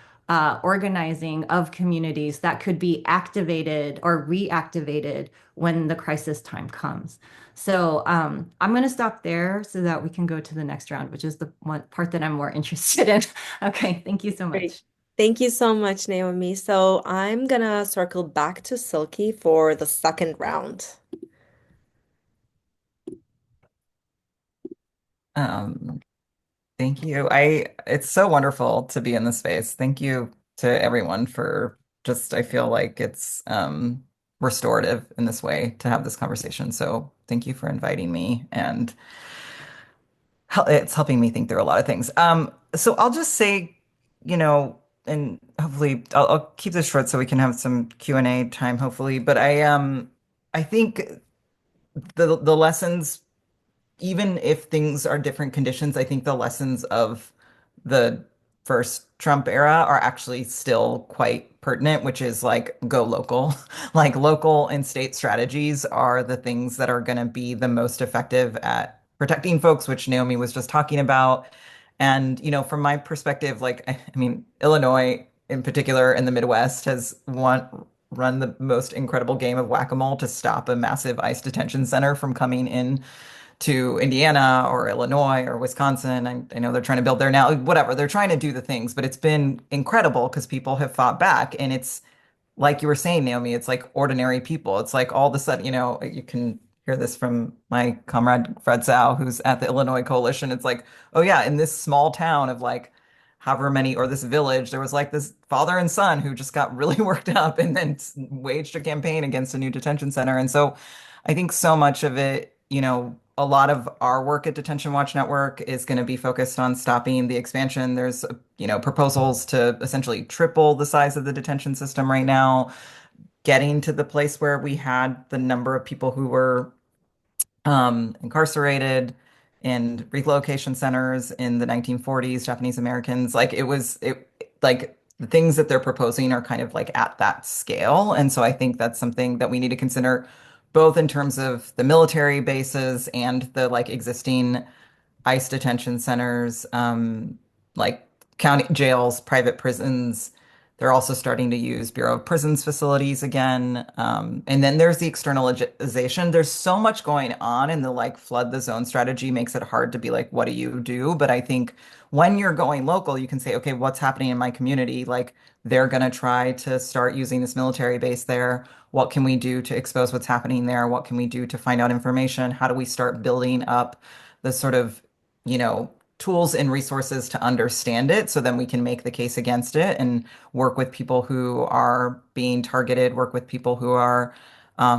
organizing of communities that could be activated or reactivated when the crisis time comes. So I'm going to stop there so that we can go to the next round, which is the one part that I'm more interested in. Okay, thank you so Great. much. Thank you so much, Naomi. So I'm gonna circle back to Silky for the second round. Thank you. It's so wonderful to be in this space. Thank you to everyone for just, I feel like it's restorative in this way to have this conversation. So thank you for inviting me, and it's helping me think through a lot of things. So I'll just say, and hopefully I'll keep this short so we can have some Q&A time, hopefully. But I think the lessons, even if things are different conditions, I think the lessons of the first Trump era are actually still quite pertinent, which is like go local. Like local and state strategies are the things that are going to be the most effective at protecting folks, which Naomi was just talking about. And, from my perspective, like, I mean, Illinois in particular in the Midwest has run the most incredible game of whack-a-mole to stop a massive ICE detention center from coming in to Indiana or Illinois or Wisconsin. I know they're trying to build there now, whatever. They're trying to do the things, but it's been incredible because people have fought back. And it's like you were saying, Naomi, it's like ordinary people. It's like all of a sudden, you can hear this from my comrade Fred Sau, who's at the Illinois Coalition. It's like, oh yeah, in this small town of like however many, or this village, there was like this father and son who just got really worked up and then waged a campaign against a new detention center. And so I think so much of it, a lot of our work at Detention Watch Network is going to be focused on stopping the expansion. There's, proposals to essentially triple the size of the detention system right now, getting to the place where we had the number of people who were incarcerated in relocation centers in the 1940s, Japanese Americans. Like the things that they're proposing are kind of like at that scale. And so I think that's something that we need to consider both in terms of the military bases and the like existing ICE detention centers, like county jails, private prisons. They're also starting to use Bureau of Prisons facilities again. And then there's the externalization. There's so much going on, and the like flood the zone strategy makes it hard to be like, what do you do? But I think when you're going local, you can say, okay, what's happening in my community? Like they're going to try to start using this military base there. What can we do to expose what's happening there? What can we do to find out information? How do we start building up the sort of, tools and resources to understand it so then we can make the case against it and work with people who are being targeted, work with people who are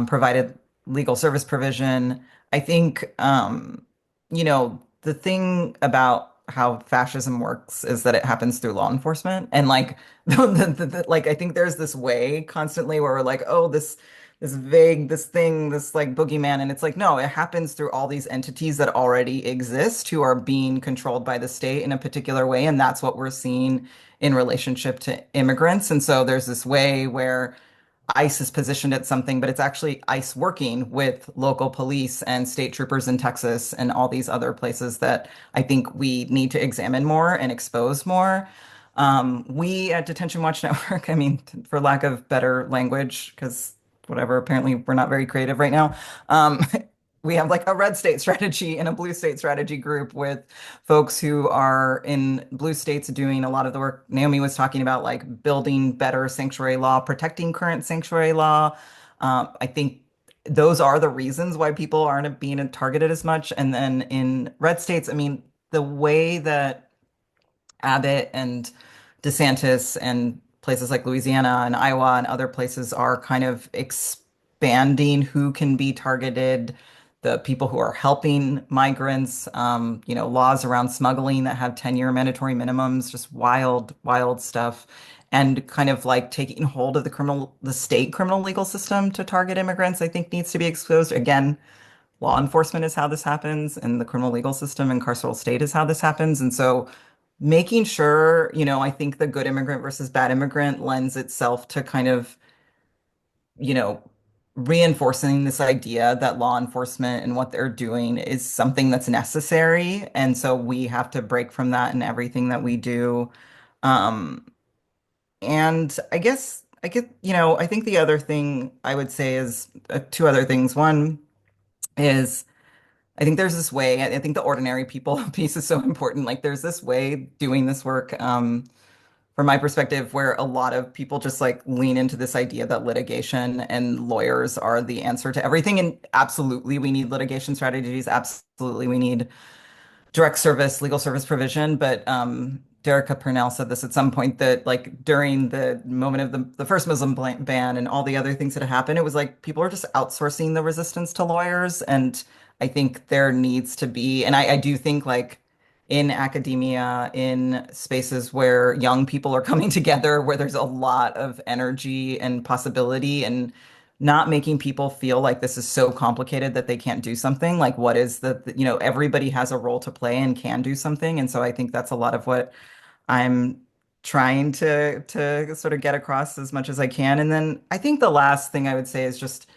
provided legal service provision. I think, the thing about how fascism works is that it happens through law enforcement. And like, like, I think there's this way constantly where we're like, oh, this vague, this thing, this like boogeyman. And it's like, no, it happens through all these entities that already exist who are being controlled by the state in a particular way. And that's what we're seeing in relationship to immigrants. And so there's this way where ICE is positioned at something, but it's actually ICE working with local police and state troopers in Texas and all these other places that I think we need to examine more and expose more. We at Detention Watch Network, I mean, for lack of better language, because whatever, apparently we're not very creative right now. We have like a red state strategy and a blue state strategy group with folks who are in blue states doing a lot of the work Naomi was talking about, like building better sanctuary law, protecting current sanctuary law. I think those are the reasons why people aren't being targeted as much. And then in red states, I mean, the way that Abbott and DeSantis and places like Louisiana and Iowa and other places are kind of expanding who can be targeted, the people who are helping migrants, laws around smuggling that have 10-year mandatory minimums, just wild, wild stuff. And kind of like taking hold of the state criminal legal system to target immigrants, I think needs to be exposed. Again, law enforcement is how this happens, and the criminal legal system and carceral state is how this happens. And so making sure, I think the good immigrant versus bad immigrant lends itself to kind of, you know, reinforcing this idea that law enforcement and what they're doing is something that's necessary. And so we have to break from that in everything that we do. Um, and I think the other thing I would say is two other things. One is I think there's this way, I think the ordinary people piece is so important. Like there's this way doing this work, from my perspective, where a lot of people just like lean into this idea that litigation and lawyers are the answer to everything. And absolutely, we need litigation strategies. Absolutely, we need direct service, legal service provision. But Derica Purnell said this at some point that like during the moment of the first Muslim ban and all the other things that happened, it was like people are just outsourcing the resistance to lawyers. And I think there needs to be, and I do think like in academia, in spaces where young people are coming together, where there's a lot of energy and possibility and not making people feel like this is so complicated that they can't do something. Like, what is everybody has a role to play and can do something. And so I think that's a lot of what I'm trying to sort of get across as much as I can. And then I think the last thing I would say is just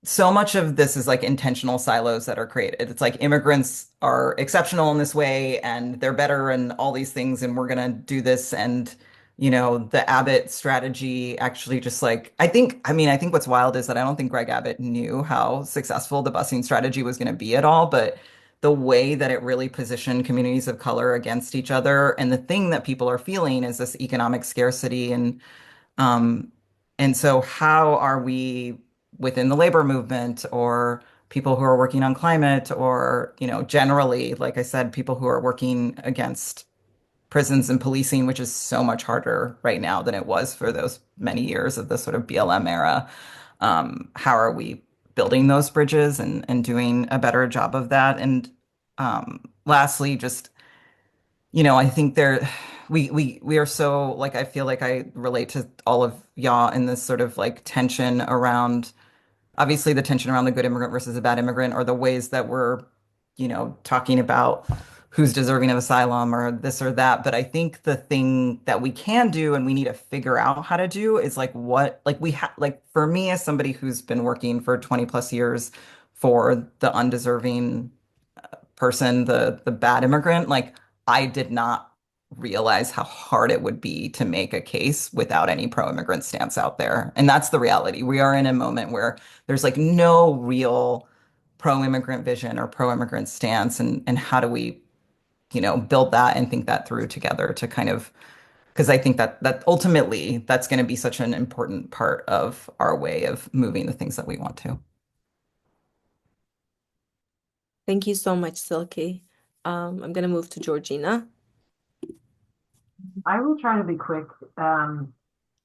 so much of this is like intentional silos that are created. It's like immigrants are exceptional in this way and they're better and all these things, and we're gonna do this. And, the Abbott strategy actually just like, I think what's wild is that I don't think Greg Abbott knew how successful the busing strategy was gonna be at all, but the way that it really positioned communities of color against each other. And the thing that people are feeling is this economic scarcity um, and so how are we within the labor movement or people who are working on climate or, generally, like I said, people who are working against prisons and policing, which is so much harder right now than it was for those many years of the sort of BLM era. How are we building those bridges and doing a better job of that? And lastly, just I think we are so like I feel like I relate to all of y'all in this sort of like tension around obviously the tension around the good immigrant versus the bad immigrant or the ways that we're, talking about who's deserving of asylum or this or that. But I think the thing that we can do and we need to figure out how to do is like what like we have like for me as somebody who's been working for 20 plus years for the undeserving person, the bad immigrant, like I did not realize how hard it would be to make a case without any pro-immigrant stance out there. And that's the reality. We are in a moment where there's like no real pro-immigrant vision or pro-immigrant stance. And how do we, build that and think that through together to kind of, because I think that ultimately that's going to be such an important part of our way of moving the things that we want to. Thank you so much, Silky. I'm going to move to Georgina. I will try to be quick.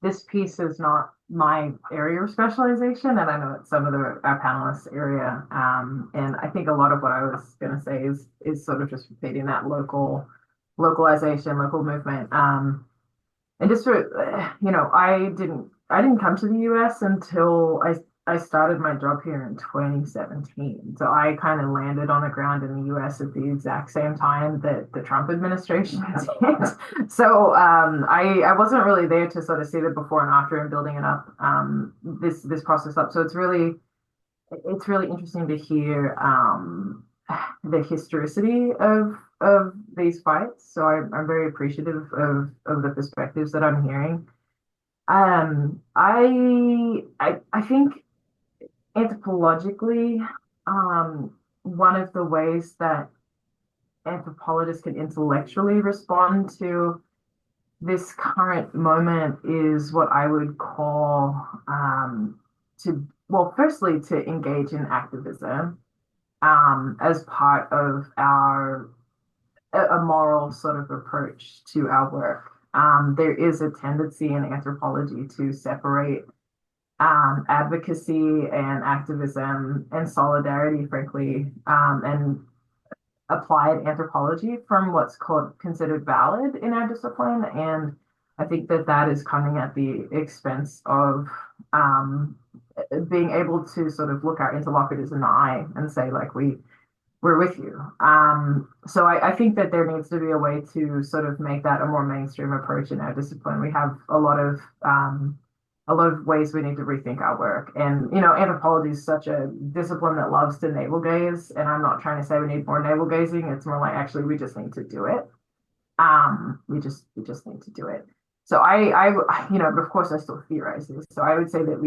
This piece is not my area of specialization, and I know it's some of our panelists' area. And I think a lot of what I was going to say is sort of just repeating that localization, local movement. And just for I didn't come to the US until I started my job here in 2017. So I kind of landed on the ground in the US at the exact same time that the Trump administration did. So I wasn't really there to sort of see the before and after and building it up, this process up. So it's really interesting to hear the historicity of these fights. So I'm very appreciative of the perspectives that I'm hearing. I think anthropologically, one of the ways that anthropologists can intellectually respond to this current moment is what I would call firstly, to engage in activism as part of a moral sort of approach to our work. There is a tendency in anthropology to separate advocacy and activism and solidarity, frankly, and applied anthropology from what's considered valid in our discipline. And I think that is coming at the expense of being able to sort of look our interlocutors in the eye and say, like, we're with you. So I think that there needs to be a way to sort of make that a more mainstream approach in our discipline. We have a lot of ways we need to rethink our work. And, anthropology is such a discipline that loves to navel gaze. And I'm not trying to say we need more navel gazing. It's more like, actually, we just need to do it. We just need to do it. So but of course I still theorize this. So I would say that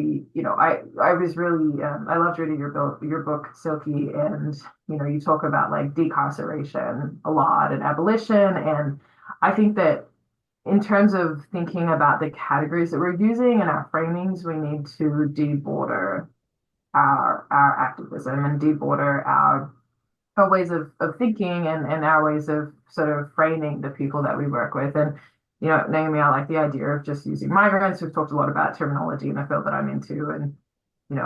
I was really, I loved reading your book, Silky, and, you talk about like decarceration a lot and abolition. And I think that in terms of thinking about the categories that we're using and our framings, we need to deborder our activism and deborder our ways of thinking and our ways of sort of framing the people that we work with. And Naomi, I like the idea of just using migrants. We've talked a lot about terminology in the field that I'm into, and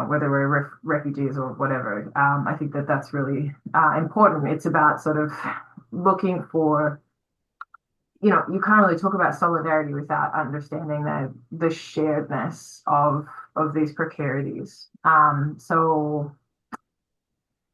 whether we're refugees or whatever. I think that that's really important. It's about sort of looking for, you can't really talk about solidarity without understanding the sharedness of these precarities. So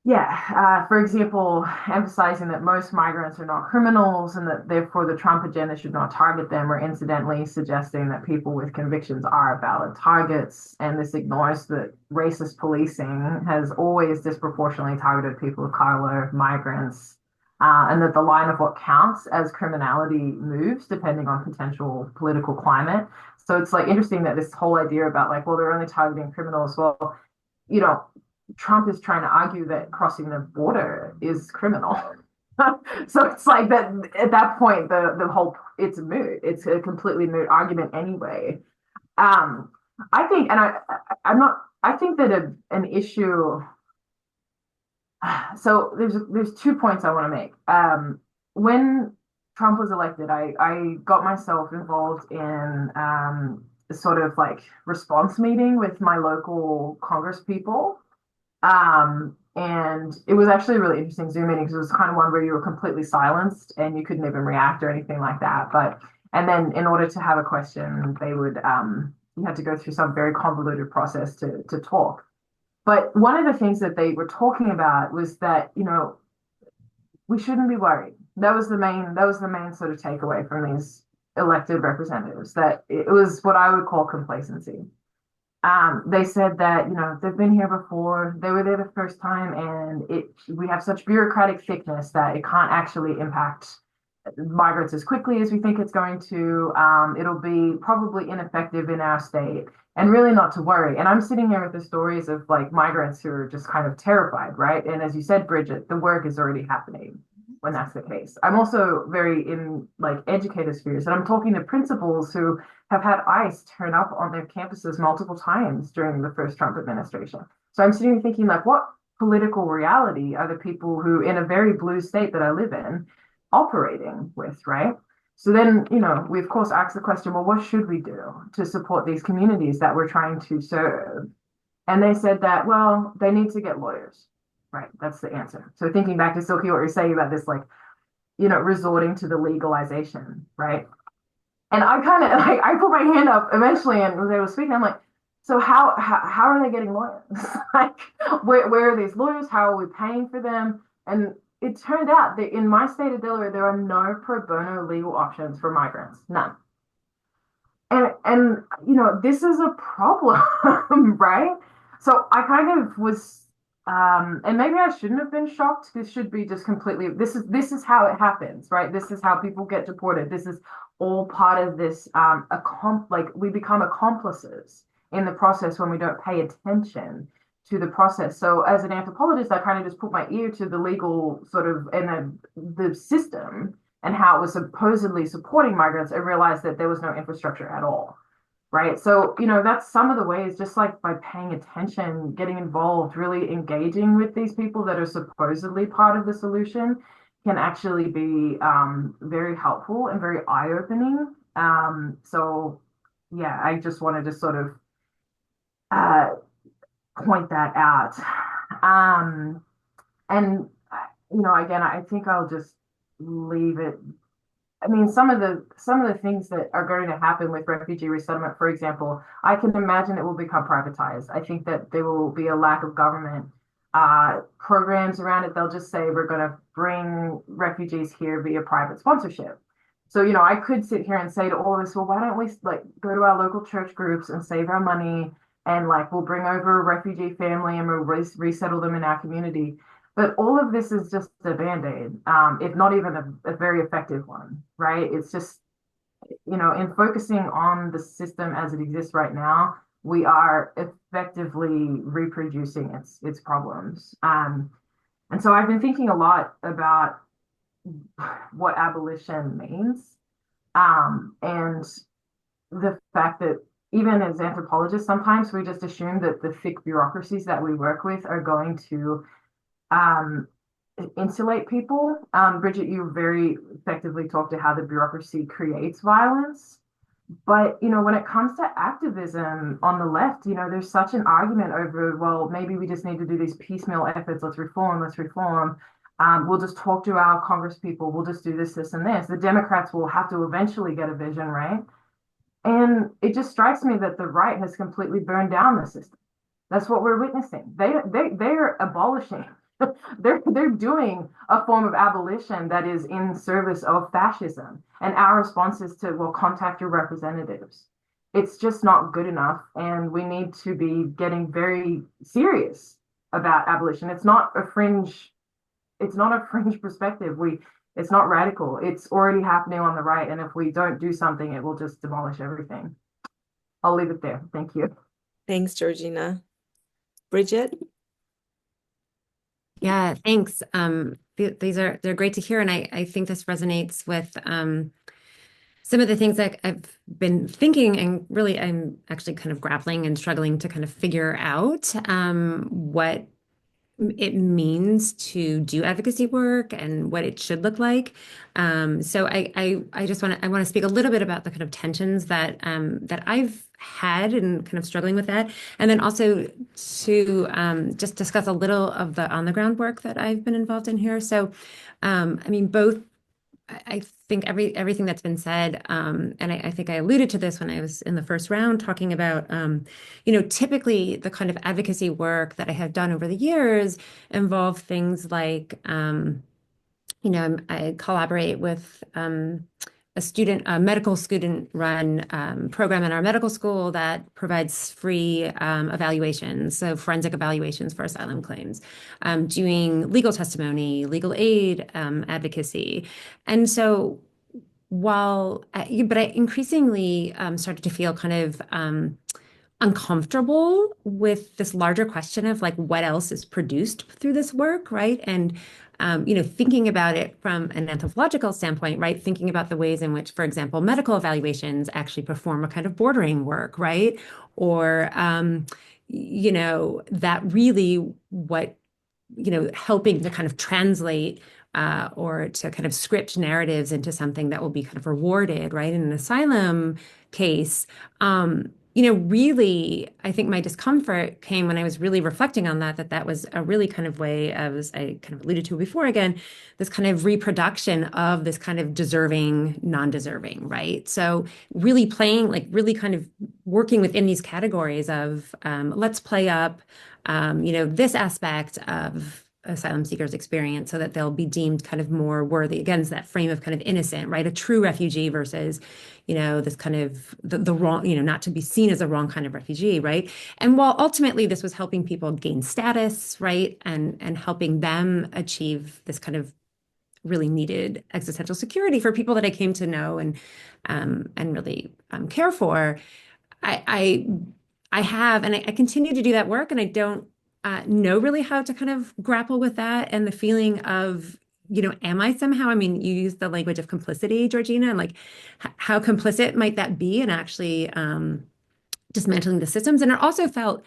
yeah, for example, emphasizing that most migrants are not criminals and that therefore the Trump agenda should not target them, or incidentally suggesting that people with convictions are valid targets. And this ignores that racist policing has always disproportionately targeted people of color, migrants, and that the line of what counts as criminality moves depending on potential political climate. So it's like interesting that this whole idea about like, well, they're only targeting criminals. Well, Trump is trying to argue that crossing the border is criminal. So it's like that at that point, the whole, it's moot. It's a completely moot argument anyway. I think, and I think that an issue, so there's 2 points I want to make. When Trump was elected, I got myself involved in sort of like response meeting with my local Congress people. And it was actually a really interesting Zoom meeting because it was kind of one where you were completely silenced and you couldn't even react or anything like that. And then in order to have a question, they would, you had to go through some very convoluted process to talk. But one of the things that they were talking about was that, we shouldn't be worried. That was the main sort of takeaway from these elected representatives, that it was what I would call complacency. They said that, they've been here before, they were there the first time, and we have such bureaucratic thickness that it can't actually impact migrants as quickly as we think it's going to. It'll be probably ineffective in our state, and really not to worry. And I'm sitting here with the stories of like migrants who are just kind of terrified, right? And as you said, Bridget, the work is already happening when that's the case. I'm also very in like educator spheres, and I'm talking to principals who have had ICE turn up on their campuses multiple times during the first Trump administration. So I'm sitting here thinking, like, what political reality are the people who, in a very blue state that I live in, operating with, right? So then, we of course ask the question, well, what should we do to support these communities that we're trying to serve? And they said that, well, they need to get lawyers, right? That's the answer. So thinking back to Silky, what you're saying about this, like, resorting to the legalization, right? And I kind of like, I put my hand up eventually, and when they were speaking, I'm like, so how are they getting lawyers? Like, where are these lawyers? How are we paying for them? And it turned out that in my state of Delaware, there are no pro bono legal options for migrants, none. And this is a problem, right? So I kind of was, and maybe I shouldn't have been shocked. This should be just completely. This is how it happens, right? This is how people get deported. This is all part of this. Like we become accomplices in the process when we don't pay attention to the process. So as an anthropologist, I kind of just put my ear to the legal sort of and the system and how it was supposedly supporting migrants, and realized that there was no infrastructure at all. Right. So, that's some of the ways, just like by paying attention, getting involved, really engaging with these people that are supposedly part of the solution can actually be very helpful and very eye-opening. So, yeah, I just wanted to sort of point that out. And, again, I think I'll just leave it. I mean, some of the things that are going to happen with refugee resettlement, for example, I can imagine it will become privatized. I think that there will be a lack of government programs around it. They'll just say, we're going to bring refugees here via private sponsorship. So, I could sit here and say to all of us, well, why don't we like go to our local church groups and save our money, and like we'll bring over a refugee family and we'll resettle them in our community. But all of this is just a Band-Aid, if not even a very effective one, right? It's just, in focusing on the system as it exists right now, we are effectively reproducing its problems. And so I've been thinking a lot about what abolition means, and the fact that even as anthropologists, sometimes we just assume that the thick bureaucracies that we work with are going to insulate people. Bridget, you very effectively talked to how the bureaucracy creates violence. But, when it comes to activism on the left, there's such an argument over, well, maybe we just need to do these piecemeal efforts. Let's reform. We'll just talk to our Congress people. We'll just do this, this, and this. The Democrats will have to eventually get a vision, right? And it just strikes me that the right has completely burned down the system. That's what we're witnessing. They're abolishing. They're doing a form of abolition that is in service of fascism, and our response is to, well, contact your representatives. It's just not good enough, and we need to be getting very serious about abolition. It's not a fringe perspective. It's not radical. It's already happening on the right, and if we don't do something, it will just demolish everything. I'll leave it there. Thank you. Thanks, Georgina. Bridget? Yeah, thanks. They're great to hear, and I think this resonates with some of the things that I've been thinking, and really I'm actually kind of grappling and struggling to kind of figure out what it means to do advocacy work and what it should look like. So I just want to speak a little bit about the kind of tensions that I've had and kind of struggling with that, and then also to just discuss a little of the on the ground work that I've been involved in here. So I mean, both. I think everything that's been said, and I think I alluded to this when I was in the first round talking about, typically the kind of advocacy work that I have done over the years involve things like, I collaborate with a medical student-run program in our medical school that provides free evaluations, so forensic evaluations for asylum claims, doing legal testimony, legal aid advocacy. And so but I increasingly started to feel kind of uncomfortable with this larger question of like what else is produced through this work, right? And thinking about it from an anthropological standpoint, right? Thinking about the ways in which, for example, medical evaluations actually perform a kind of bordering work, right? Or that really what helping to kind of translate or to kind of script narratives into something that will be kind of rewarded, right? In an asylum case, really, I think my discomfort came when I was really reflecting on that was a really kind of way, as I kind of alluded to before again, this kind of reproduction of this kind of deserving, non-deserving, right? So really playing, like really kind of working within these categories of let's play up, this aspect of asylum seekers' experience so that they'll be deemed kind of more worthy. Again, it's that frame of kind of innocent, right? A true refugee versus, this kind of the wrong, not to be seen as a wrong kind of refugee, right? And while ultimately this was helping people gain status, right? And helping them achieve this kind of really needed existential security for people that I came to know and really care for, I have, and I continue to do that work, and I don't know really how to kind of grapple with that and the feeling of, am I somehow, I mean, you use the language of complicity, Georgina, and like how complicit might that be in actually dismantling the systems? And it also felt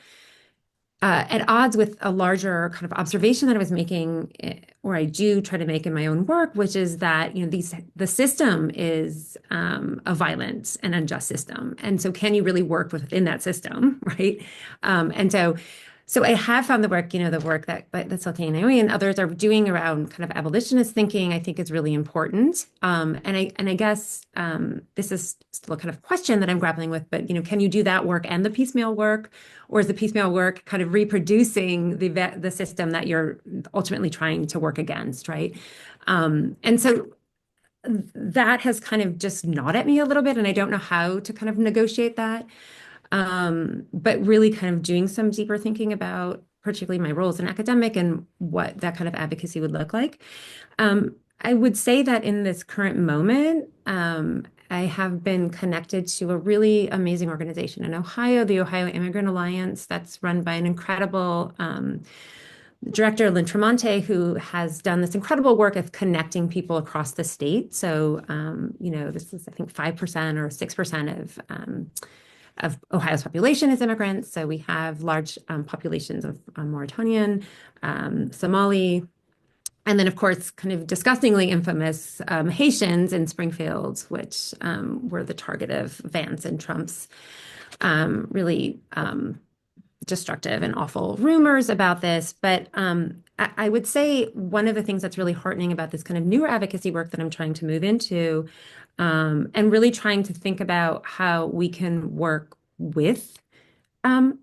at odds with a larger kind of observation that I was making, or I do try to make in my own work, which is that, the system is a violent and unjust system. And so can you really work within that system, right? So I have found the work that Silky and Naomi and others are doing around kind of abolitionist thinking, I think is really important. And I guess this is still a kind of question that I'm grappling with, but can you do that work and the piecemeal work, or is the piecemeal work kind of reproducing the system that you're ultimately trying to work against, right? And so that has kind of just gnawed at me a little bit, and I don't know how to kind of negotiate that. But really kind of doing some deeper thinking about particularly my role as an academic and what that kind of advocacy would look like. I would say that in this current moment, I have been connected to a really amazing organization in Ohio, the Ohio Immigrant Alliance, that's run by an incredible director, Lynn Tremonte, who has done this incredible work of connecting people across the state. So, this is, I think, 5% or 6% of Ohio's population is immigrants. So we have large populations of Mauritanian, Somali, and then, of course, kind of disgustingly infamous Haitians in Springfield, which were the target of Vance and Trump's really destructive and awful rumors about this. But I would say one of the things that's really heartening about this kind of newer advocacy work that I'm trying to move into, and really trying to think about how we can work with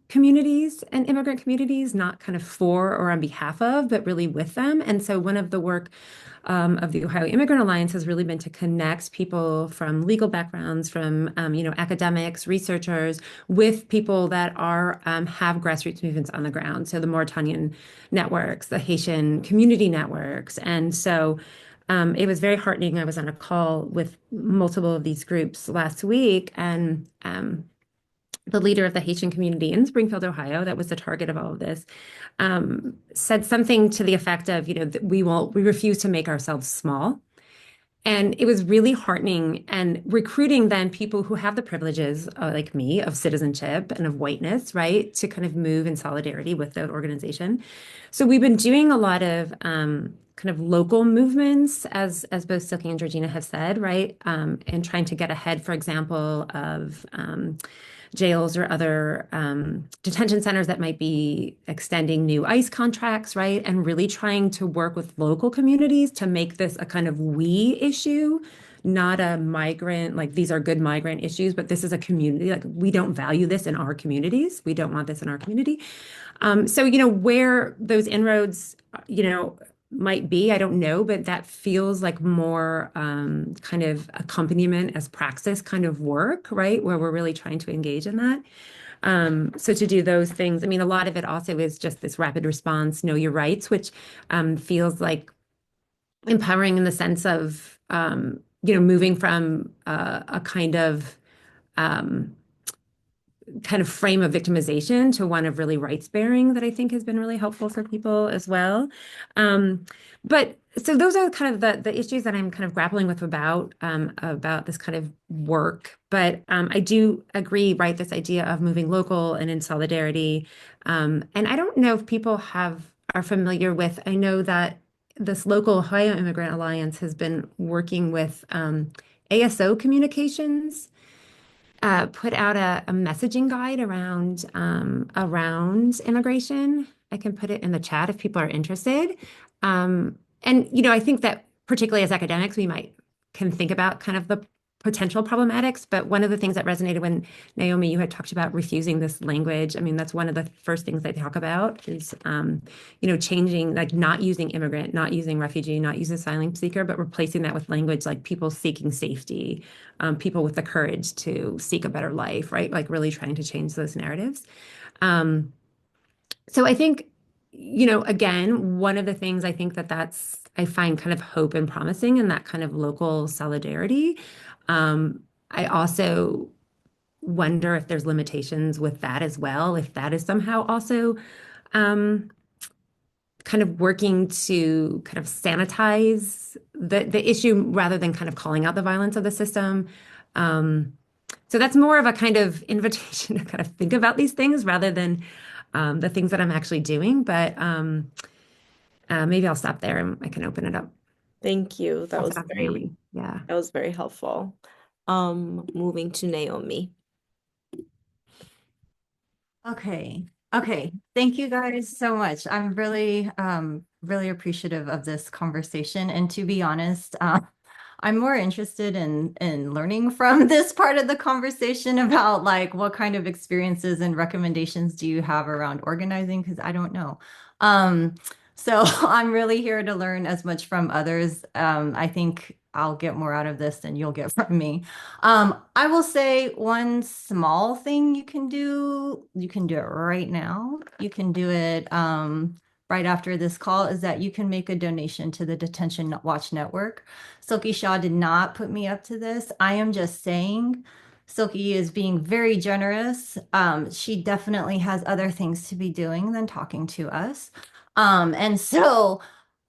communities and immigrant communities, not kind of for or on behalf of, but really with them. And so one of the work of the Ohio Immigrant Alliance has really been to connect people from legal backgrounds, from academics, researchers, with people that are have grassroots movements on the ground. So the Mauritanian networks, the Haitian community networks. And so it was very heartening. I was on a call with multiple of these groups last week, and the leader of the Haitian community in Springfield, Ohio, that was the target of all of this, said something to the effect of, that we refuse to make ourselves small. And it was really heartening, and recruiting then people who have the privileges, like me, of citizenship and of whiteness, right, to kind of move in solidarity with the organization. So we've been doing a lot of kind of local movements, as both Silky and Georgina have said, right, and trying to get ahead, for example, of jails or other detention centers that might be extending new ICE contracts, right? And really trying to work with local communities to make this a kind of we issue, not a migrant, like these are good migrant issues, but this is a community, like we don't value this in our communities. We don't want this in our community. So, where those inroads, might be, I don't know, but that feels like more kind of accompaniment as praxis kind of work, right? Where we're really trying to engage in that. So to do those things, I mean, a lot of it also is just this rapid response, know your rights, which feels like empowering in the sense of, moving from a um, kind of frame of victimization to one of really rights bearing that I think has been really helpful for people as well. But so those are kind of the issues that I'm kind of grappling with about this kind of work. But I do agree, right, this idea of moving local and in solidarity. And I don't know if people are familiar with, I know that this local Ohio Immigrant Alliance has been working with ASO Communications, put out a messaging guide around immigration. I can put it in the chat if people are interested. And I think that particularly as academics, we can think about kind of the potential problematics. But one of the things that resonated when Naomi, you had talked about refusing this language. I mean, that's one of the first things they talk about is, changing, like not using immigrant, not using refugee, not using asylum seeker, but replacing that with language like people seeking safety, people with the courage to seek a better life, right? Like really trying to change those narratives. So I think, again, one of the things I think I find kind of hope and promising in that kind of local solidarity. I also wonder if there's limitations with that as well, if that is somehow also kind of working to kind of sanitize the issue rather than kind of calling out the violence of the system. So that's more of a kind of invitation to kind of think about these things rather than the things that I'm actually doing. But maybe I'll stop there and I can open it up. Thank you. That was Naomi. Yeah. that was very helpful. Moving to Naomi. Okay. Okay. Thank you guys so much. I'm really, really appreciative of this conversation. And to be honest, I'm more interested in learning from this part of the conversation about like what kind of experiences and recommendations do you have around organizing? Because I don't know. So I'm really here to learn as much from others. I think I'll get more out of this than you'll get from me. I will say one small thing you can do it right now. You can do it right after this call, is that you can make a donation to the Detention Watch Network. Silky Shah did not put me up to this. I am just saying Silky is being very generous. She definitely has other things to be doing than talking to us. And so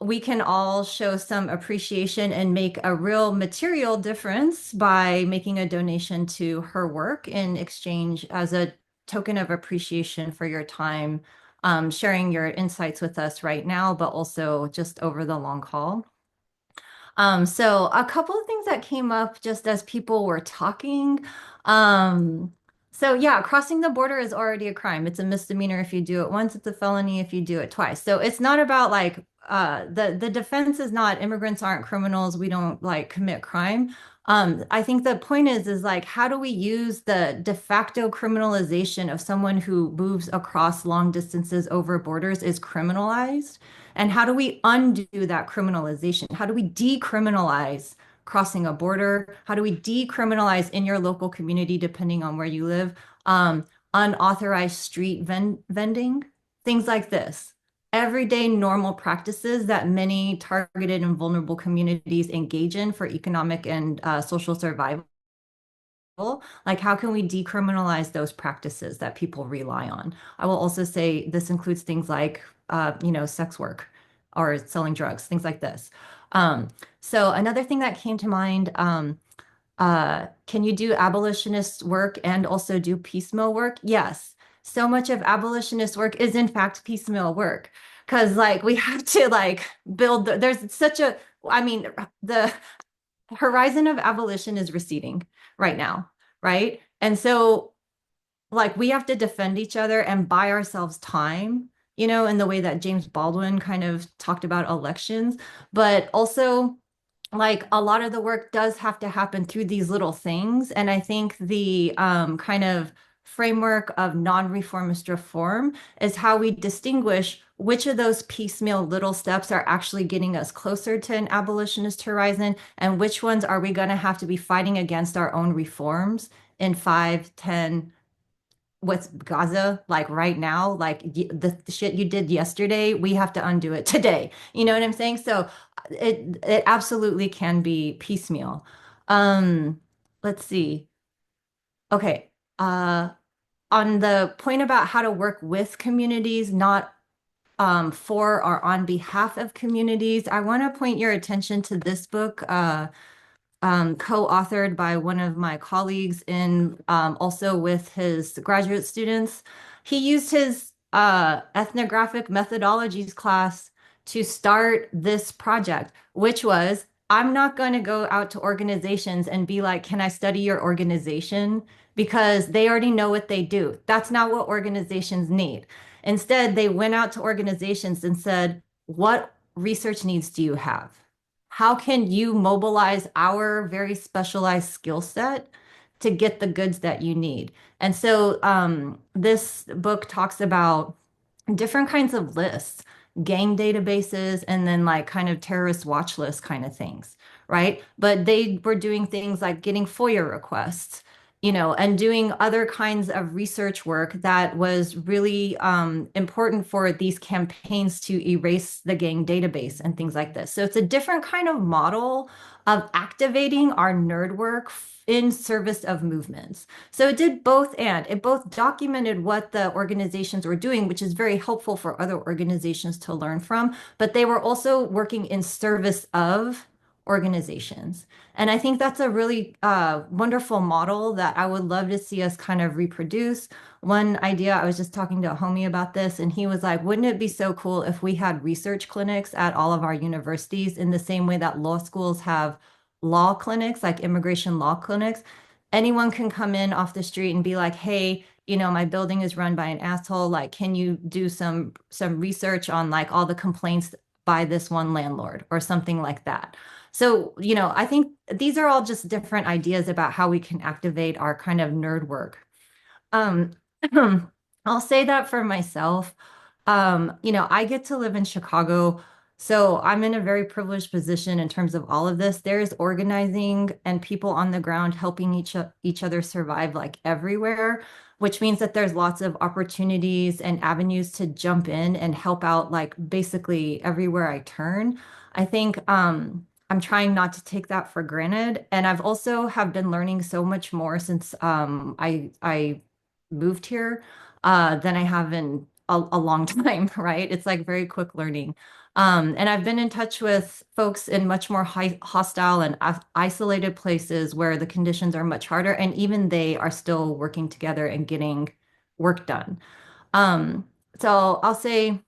we can all show some appreciation and make a real material difference by making a donation to her work in exchange as a token of appreciation for your time, sharing your insights with us right now, but also just over the long haul. So a couple of things that came up just as people were talking. So yeah, crossing the border is already a crime. It's a misdemeanor if you do it once, it's a felony if you do it twice. So it's not about like the defense is not immigrants aren't criminals, we don't like commit crime. I think the point is like, how do we use the de facto criminalization of someone who moves across long distances over borders is criminalized? And how do we undo that criminalization? How do we decriminalize crossing a border? How do we decriminalize in your local community, depending on where you live, unauthorized street vending, things like this? Everyday normal practices that many targeted and vulnerable communities engage in for economic and social survival. Like, how can we decriminalize those practices that people rely on? I will also say this includes things like, sex work or selling drugs, things like this. So another thing that came to mind, can you do abolitionist work and also do piecemeal work? Yes. So much of abolitionist work is in fact piecemeal work, because like we have to like there's such a, I mean, the horizon of abolition is receding right now, right? And so like we have to defend each other and buy ourselves time, in the way that James Baldwin kind of talked about elections, but also like a lot of the work does have to happen through these little things. And I think the kind of framework of non-reformist reform is how we distinguish which of those piecemeal little steps are actually getting us closer to an abolitionist horizon, and which ones are we going to have to be fighting against our own reforms in 5, 10, what's Gaza like right now, like the shit you did yesterday, we have to undo it today. You know what I'm saying? So it absolutely can be piecemeal. Let's see. Okay. On the point about how to work with communities, not for or on behalf of communities, I want to point your attention to this book, co-authored by one of my colleagues in also with his graduate students. He used his ethnographic methodologies class to start this project, which was, I'm not going to go out to organizations and be like, can I study your organization? Because they already know what they do. That's not what organizations need. Instead, they went out to organizations and said, what research needs do you have? How can you mobilize our very specialized skill set to get the goods that you need? And so this book talks about different kinds of lists, gang databases, and then like kind of terrorist watch list kind of things, right? But they were doing things like getting FOIA requests, you know, and doing other kinds of research work that was really important for these campaigns to erase the gang database and things like this. So it's a different kind of model of activating our nerd work in service of movements. So it did both, and it both documented what the organizations were doing, which is very helpful for other organizations to learn from, but they were also working in service of organizations. And I think that's a really wonderful model that I would love to see us kind of reproduce. One idea, I was just talking to a homie about this, and he was like, wouldn't it be so cool if we had research clinics at all of our universities in the same way that law schools have law clinics, like immigration law clinics? Anyone can come in off the street and be like, hey, you know, my building is run by an asshole. Like, can you do some research on like all the complaints by this one landlord or something like that? So, you know, I think these are all just different ideas about how we can activate our kind of nerd work. Um, I'll say that for myself. You know, I get to live in Chicago, so I'm in a very privileged position in terms of all of this. There's organizing and people on the ground helping each other survive like everywhere, which means that there's lots of opportunities and avenues to jump in and help out like basically everywhere I turn. I think I'm trying not to take that for granted. And I've also have been learning so much more since I moved here than I have in a long time, right? It's like very quick learning. And I've been in touch with folks in much more hostile and isolated places where the conditions are much harder, and even they are still working together and getting work done. Um, so I'll say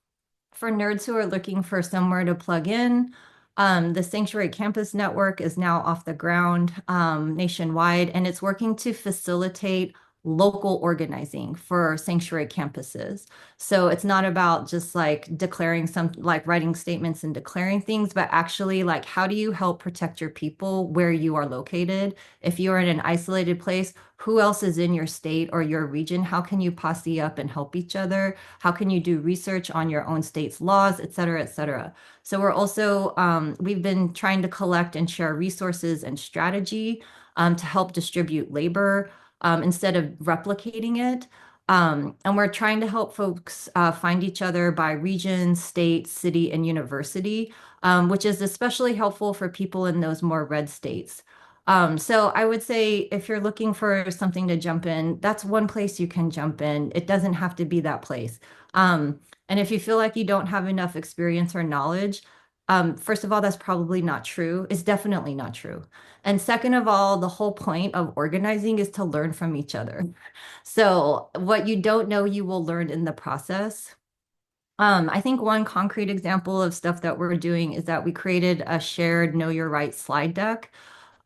for nerds who are looking for somewhere to plug in, the Sanctuary Campus Network is now off the ground nationwide, and it's working to facilitate local organizing for sanctuary campuses. So it's not about just like declaring some, like writing statements and declaring things, but actually like how do you help protect your people where you are located? If you're in an isolated place, who else is in your state or your region? How can you posse up and help each other? How can you do research on your own state's laws, et cetera, et cetera? So we're also, we've been trying to collect and share resources and strategy to help distribute labor instead of replicating it. And we're trying to help folks find each other by region, state, city, and university, which is especially helpful for people in those more red states. So I would say if you're looking for something to jump in, that's one place you can jump in. It doesn't have to be that place. And if you feel like you don't have enough experience or knowledge, first of all, that's probably not true. It's definitely not true. And second of all, the whole point of organizing is to learn from each other. So what you don't know, you will learn in the process. I think one concrete example of stuff that we're doing is that we created a shared Know Your Rights slide deck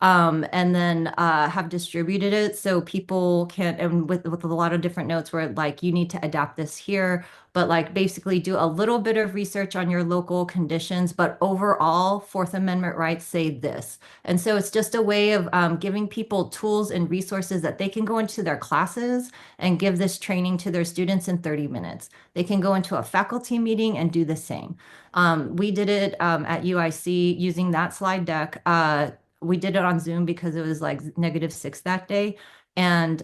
and then have distributed it so people can, and with a lot of different notes where like you need to adapt this here, but like basically do a little bit of research on your local conditions, but overall Fourth Amendment rights say this. And so it's just a way of giving people tools and resources that they can go into their classes and give this training to their students in 30 minutes. They can go into a faculty meeting and do the same. We did it at UIC using that slide deck. We did it on Zoom because it was like -6 that day, and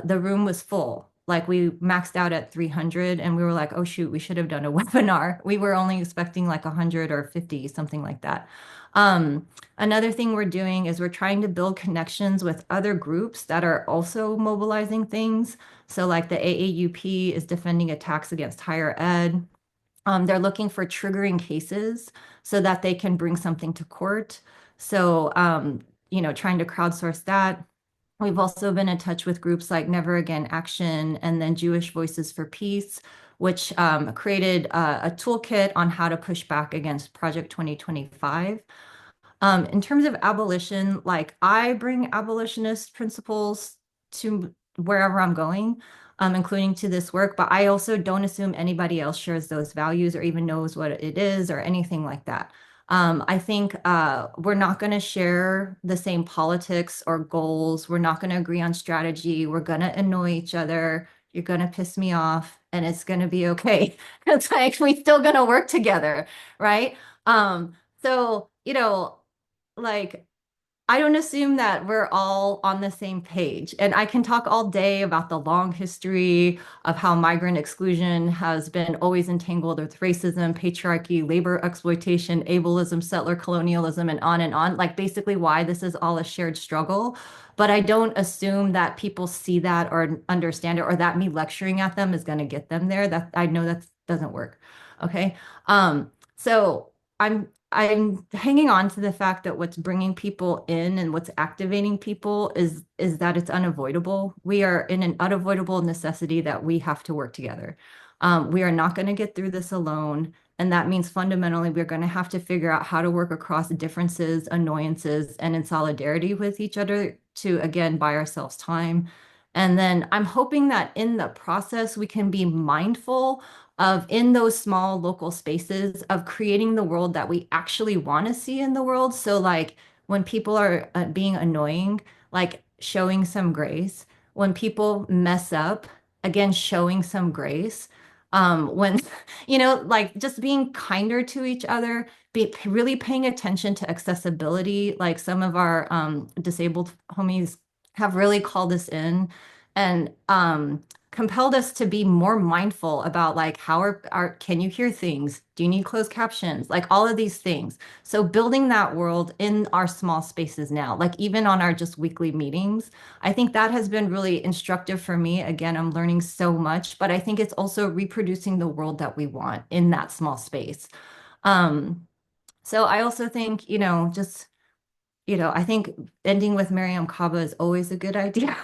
the room was full. Like we maxed out at 300, and we were like, oh shoot, we should have done a webinar. We were only expecting like 100 or 50, something like that. Another thing we're doing is we're trying to build connections with other groups that are also mobilizing things. So like the AAUP is defending attacks against higher ed. They're looking for triggering cases so that they can bring something to court. So, trying to crowdsource that. We've also been in touch with groups like Never Again Action and then Jewish Voices for Peace, which created a toolkit on how to push back against Project 2025. In terms of abolition, like I bring abolitionist principles to wherever I'm going, including to this work, but I also don't assume anybody else shares those values or even knows what it is or anything like that. I think we're not going to share the same politics or goals. We're not going to agree on strategy. We're going to annoy each other. You're going to piss me off, and it's going to be okay. It's like we still going to work together, right? So, like I don't assume that we're all on the same page. And I can talk all day about the long history of how migrant exclusion has been always entangled with racism, patriarchy, labor exploitation, ableism, settler colonialism, and on, like basically why this is all a shared struggle. But I don't assume that people see that or understand it, or that me lecturing at them is going to get them there. That I know that doesn't work. Okay. So I'm hanging on to the fact that what's bringing people in and what's activating people is that it's unavoidable. We are in an unavoidable necessity that we have to work together. We are not going to get through this alone. And that means fundamentally, we're going to have to figure out how to work across differences, annoyances, and in solidarity with each other to, again, buy ourselves time. And then I'm hoping that in the process, we can be mindful of in those small local spaces of creating the world that we actually want to see in the world. So like when people are being annoying, like showing some grace. When people mess up, again, showing some grace. When, like just being kinder to each other, really paying attention to accessibility. Like some of our disabled homies have really called us in and compelled us to be more mindful about like how can you hear things? Do you need closed captions? Like all of these things. So building that world in our small spaces now, like even on our just weekly meetings, I think that has been really instructive for me. Again, I'm learning so much, but I think it's also reproducing the world that we want in that small space. So I also think, I think ending with Miriam Kaba is always a good idea.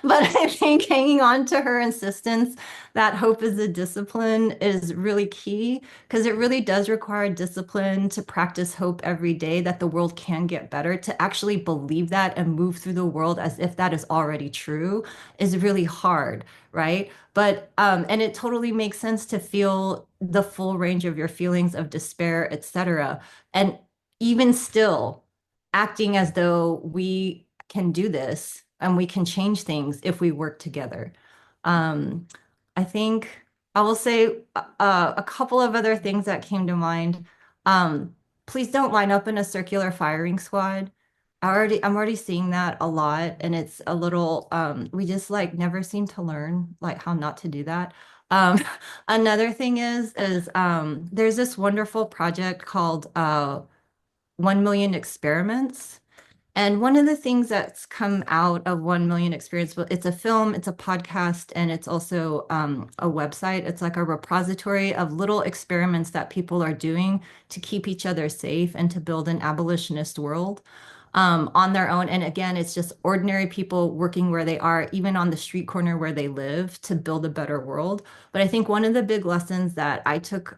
But I think hanging on to her insistence that hope is a discipline is really key because it really does require discipline to practice hope every day that the world can get better. To actually believe that and move through the world as if that is already true is really hard, right? But and it totally makes sense to feel the full range of your feelings of despair, etc. And even still acting as though we can do this and we can change things if we work together. I think I will say a couple of other things that came to mind. Please don't line up in a circular firing squad. I'm already seeing that a lot, and it's a little we just like never seem to learn like how not to do that. Um, Another thing is there's this wonderful project called 1 Million Experiments. And one of the things that's come out of 1 Million Experience, well, it's a film, it's a podcast, and it's also a website. It's like a repository of little experiments that people are doing to keep each other safe and to build an abolitionist world on their own. And again, it's just ordinary people working where they are, even on the street corner where they live, to build a better world. But I think one of the big lessons that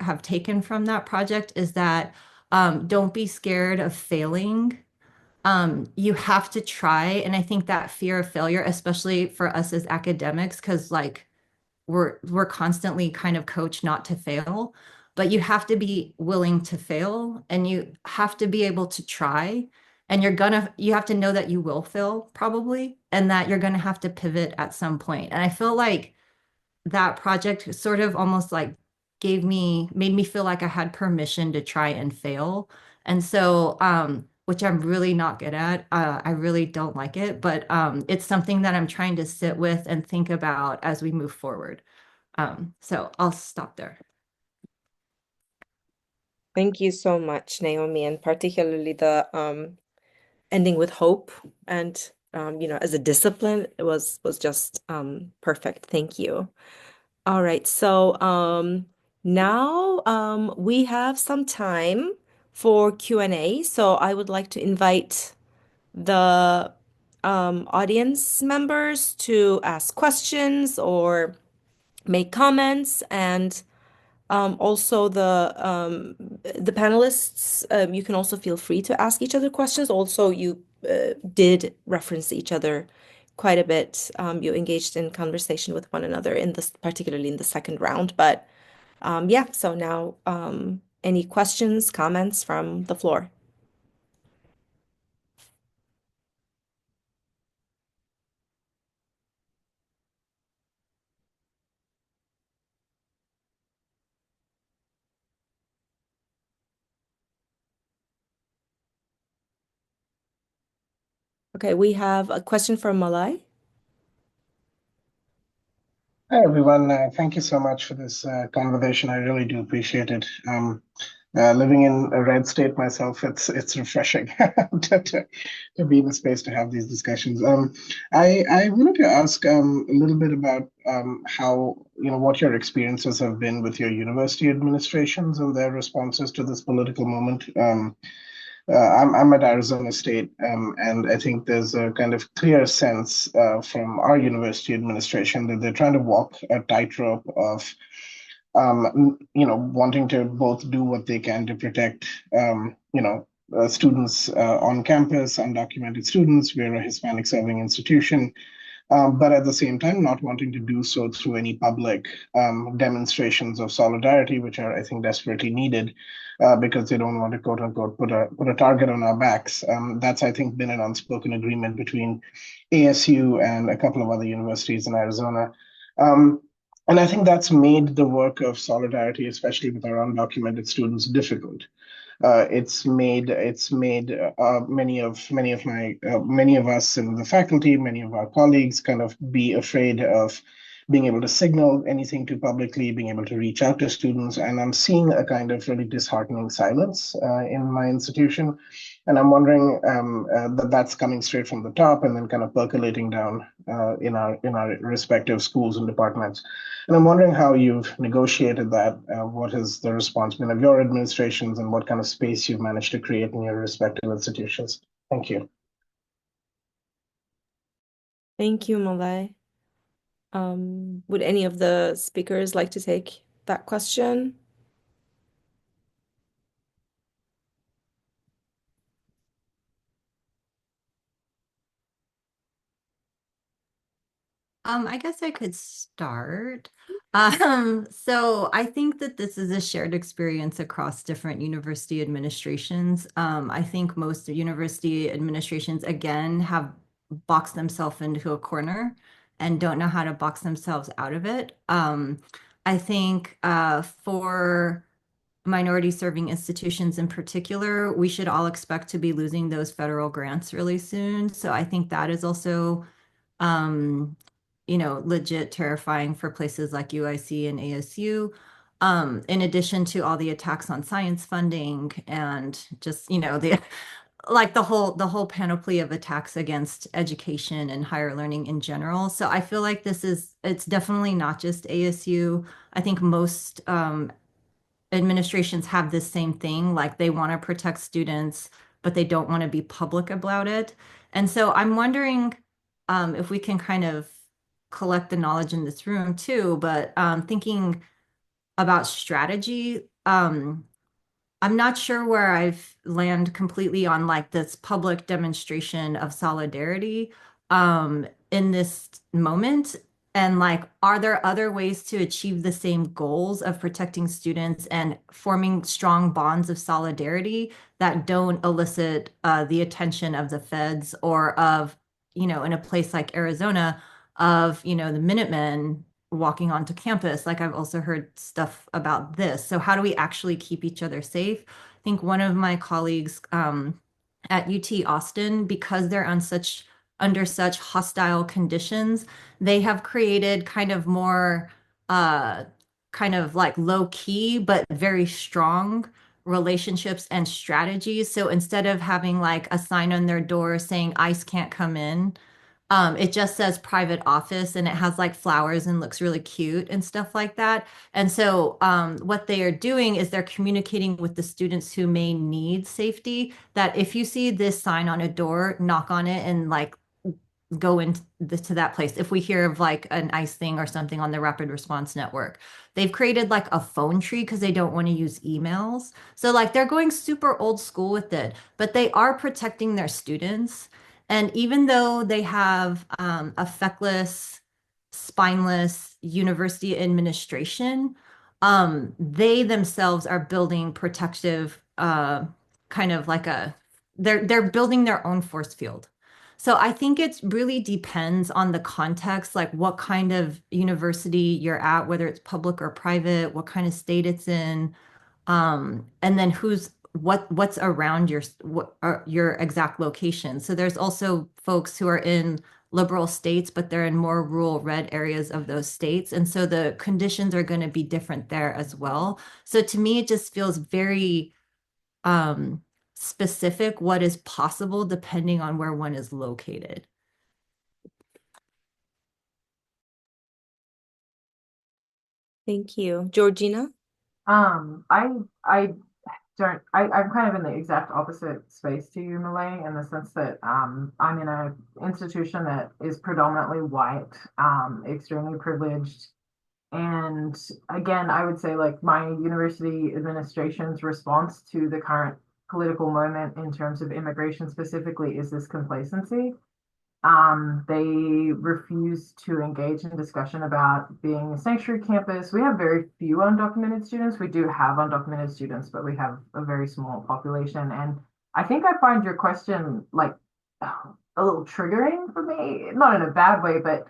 have taken from that project is that don't be scared of failing. you have to try. And I think that fear of failure, especially for us as academics, because like we're constantly kind of coached not to fail, but you have to be willing to fail and you have to be able to try. And you have to know that you will fail probably, and that you're gonna have to pivot at some point. And I feel like that project sort of almost like made me feel like I had permission to try and fail. And so, which I'm really not good at. I really don't like it, but it's something that I'm trying to sit with and think about as we move forward. So I'll stop there. Thank you so much, Naomi, and particularly the ending with hope and as a discipline, it was just perfect. Thank you. All right, so now we have some time for Q&A. So I would like to invite the audience members to ask questions or make comments, and also the panelists, you can also feel free to ask each other questions. Also, you did reference each other quite a bit. You engaged in conversation with one another in this, particularly in the second round. But yeah, so now any questions, comments from the floor? Okay, we have a question from Malai. Hi, everyone. Thank you so much for this conversation. I really do appreciate it. Living in a red state myself, it's refreshing to be in a space to have these discussions. I wanted to ask a little bit about how, what your experiences have been with your university administrations and their responses to this political moment. I'm at Arizona State, and I think there's a kind of clear sense from our university administration that they're trying to walk a tightrope of, wanting to both do what they can to protect, students on campus, undocumented students. We're a Hispanic serving institution, but at the same time, not wanting to do so through any public demonstrations of solidarity, which are, I think, desperately needed because they don't want to, quote unquote, put a target on our backs. That's, I think, been an unspoken agreement between ASU and a couple of other universities in Arizona. And I think that's made the work of solidarity, especially with our undocumented students, difficult. It's made many of us in the faculty, many of our colleagues, kind of be afraid of being able to signal anything too publicly, being able to reach out to students, and I'm seeing a kind of really disheartening silence in my institution, and I'm wondering that's coming straight from the top and then kind of percolating down in our respective schools and departments. And I'm wondering how you've negotiated that. What has the response been of your administrations, and what kind of space you've managed to create in your respective institutions? Thank you. Thank you, Malai. Would any of the speakers like to take that question? I guess I could start. So I think that this is a shared experience across different university administrations. I think most university administrations, again, have boxed themselves into a corner and don't know how to box themselves out of it. I think for minority serving institutions in particular, we should all expect to be losing those federal grants really soon. So I think that is also legit terrifying for places like UIC and ASU. In addition to all the attacks on science funding and just, the like the whole panoply of attacks against education and higher learning in general. So I feel like it's definitely not just ASU. I think most administrations have this same thing, like they want to protect students, but they don't want to be public about it. And so I'm wondering if we can kind of collect the knowledge in this room too, but thinking about strategy, I'm not sure where I've land completely on like this public demonstration of solidarity in this moment. And like, are there other ways to achieve the same goals of protecting students and forming strong bonds of solidarity that don't elicit the attention of the feds or of, you know, in a place like Arizona, of, you know, the Minutemen walking onto campus? Like I've also heard stuff about this. So how do we actually keep each other safe? I think one of my colleagues at UT Austin, because they're on under such hostile conditions, they have created kind of more kind of like low key but very strong relationships and strategies. So instead of having like a sign on their door saying ICE can't come in, it just says private office and it has like flowers and looks really cute and stuff like that. And so what they are doing is they're communicating with the students who may need safety that if you see this sign on a door, knock on it and like go into to that place. If we hear of like an ICE thing or something on the rapid response network, they've created like a phone tree because they don't want to use emails. So like they're going super old school with it, but they are protecting their students. And even though they have a feckless, spineless university administration, they themselves are building protective kind of like a they're building their own force field. So I think it really depends on the context, like what kind of university you're at, whether it's public or private, what kind of state it's in, and then what's around your exact location. So there's also folks who are in liberal states, but they're in more rural red areas of those states, and so the conditions are going to be different there as well. So to me, it just feels very um, specific what is possible depending on where one is located. Thank you. Georgina? I don't, I'm kind of in the exact opposite space to you, Malay, in the sense that I'm in an institution that is predominantly white, extremely privileged. And again, I would say like my university administration's response to the current political moment in terms of immigration specifically is this complacency. They refuse to engage in discussion about being a sanctuary campus. We have very few undocumented students. We do have undocumented students, but we have a very small population. And I think I find your question like a little triggering for me, not in a bad way, but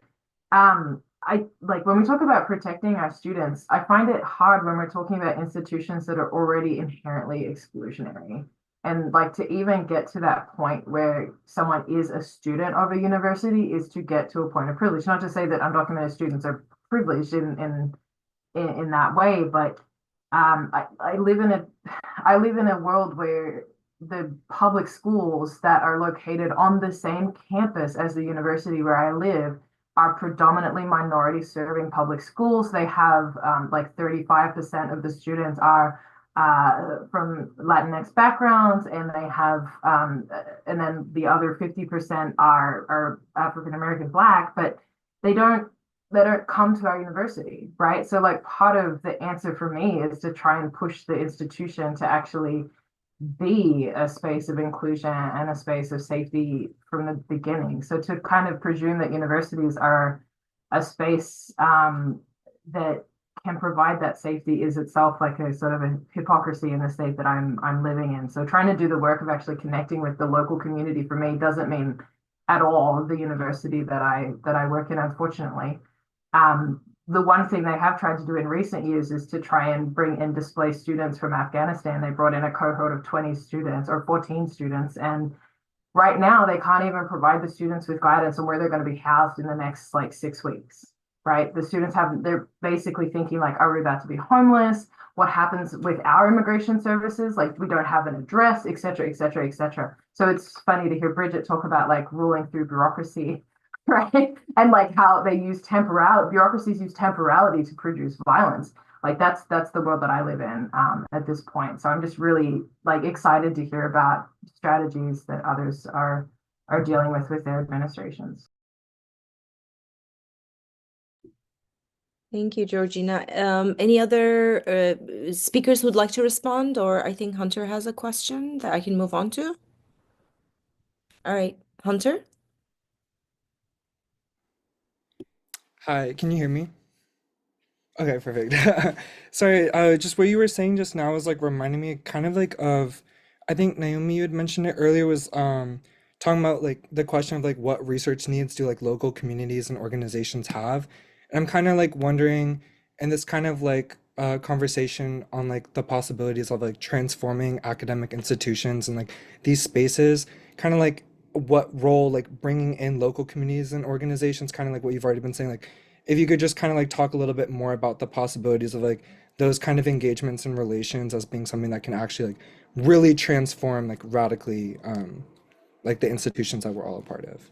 I like when we talk about protecting our students, I find it hard when we're talking about institutions that are already inherently exclusionary. And like to even get to that point where someone is a student of a university is to get to a point of privilege. Not to say that undocumented students are privileged in that way, but I live in a world where the public schools that are located on the same campus as the university where I live are predominantly minority serving public schools. They have like 35% of the students are from Latinx backgrounds, and they have, and then the other 50% are African American Black, but they don't come to our university, right? So like part of the answer for me is to try and push the institution to actually be a space of inclusion and a space of safety from the beginning. So to kind of presume that universities are a space that can provide that safety is itself like a sort of a hypocrisy in the state that I'm living in. So trying to do the work of actually connecting with the local community for me doesn't mean at all the university that I work in, unfortunately. The one thing they have tried to do in recent years is to try and bring in displaced students from Afghanistan. They brought in a cohort of 20 students or 14 students, and right now they can't even provide the students with guidance on where they're going to be housed in the next like 6 weeks, right? The students they're basically thinking like, are we about to be homeless? What happens with our immigration services? Like we don't have an address, et cetera, et cetera, et cetera. So it's funny to hear Bridget talk about like ruling through bureaucracy, right? And like how they use bureaucracies use temporality to produce violence. Like that's the world that I live in at this point. So I'm just really like excited to hear about strategies that others are dealing with their administrations. Thank you, Georgina. Any other speakers who would like to respond? Or I think Hunter has a question that I can move on to. All right, Hunter? Hi, can you hear me? Okay, perfect. Sorry, just what you were saying just now was like reminding me kind of like of, I think Naomi, you had mentioned it earlier, was talking about like the question of like what research needs do like local communities and organizations have. And I'm kind of like wondering, in this kind of like conversation on like the possibilities of like transforming academic institutions and like these spaces, kind of like what role like bringing in local communities and organizations, kind of like what you've already been saying, like if you could just kind of like talk a little bit more about the possibilities of like those kind of engagements and relations as being something that can actually like really transform like radically like the institutions that we're all a part of.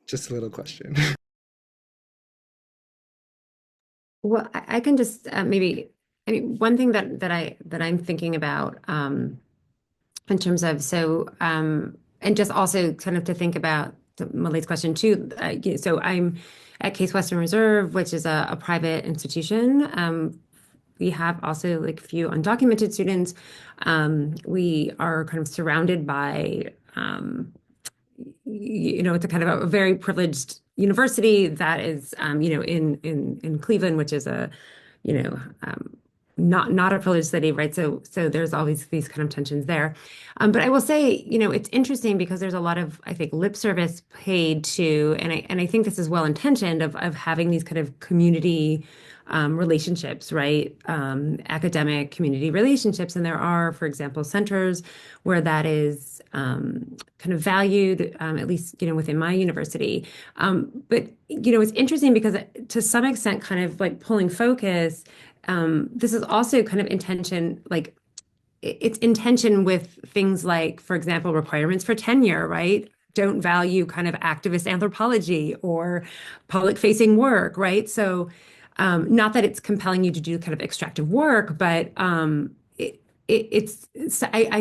Just a little question. Well, I can just maybe, I mean, one thing that I'm thinking about in terms of and just also kind of to think about Malay's question too. So I'm at Case Western Reserve, which is a private institution. We have also like a few undocumented students. We are kind of surrounded by it's a kind of a very privileged university that is, in Cleveland, which is a, you know, um, not a privileged city, right? So there's always these kind of tensions there. But I will say, it's interesting because there's a lot of, I think, lip service paid to, and I think this is well intentioned of having these kind of community relationships, right? Academic community relationships. And there are, for example, centers where that is kind of valued, at least, within my university. But, it's interesting because to some extent, kind of like pulling focus, this is also kind of intention, like it's intention with things like, for example, requirements for tenure, right? Don't value kind of activist anthropology or public facing work, right? So, not that it's compelling you to do kind of extractive work, but I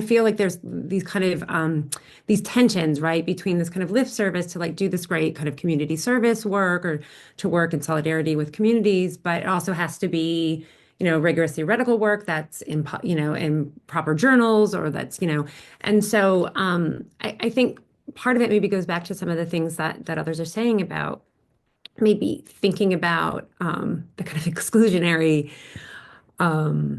feel like there's these kind of these tensions, right, between this kind of lip service to like do this great kind of community service work or to work in solidarity with communities, but it also has to be, rigorous theoretical work that's in proper journals or that's, and so I think part of it maybe goes back to some of the things that others are saying about maybe thinking about the kind of exclusionary kind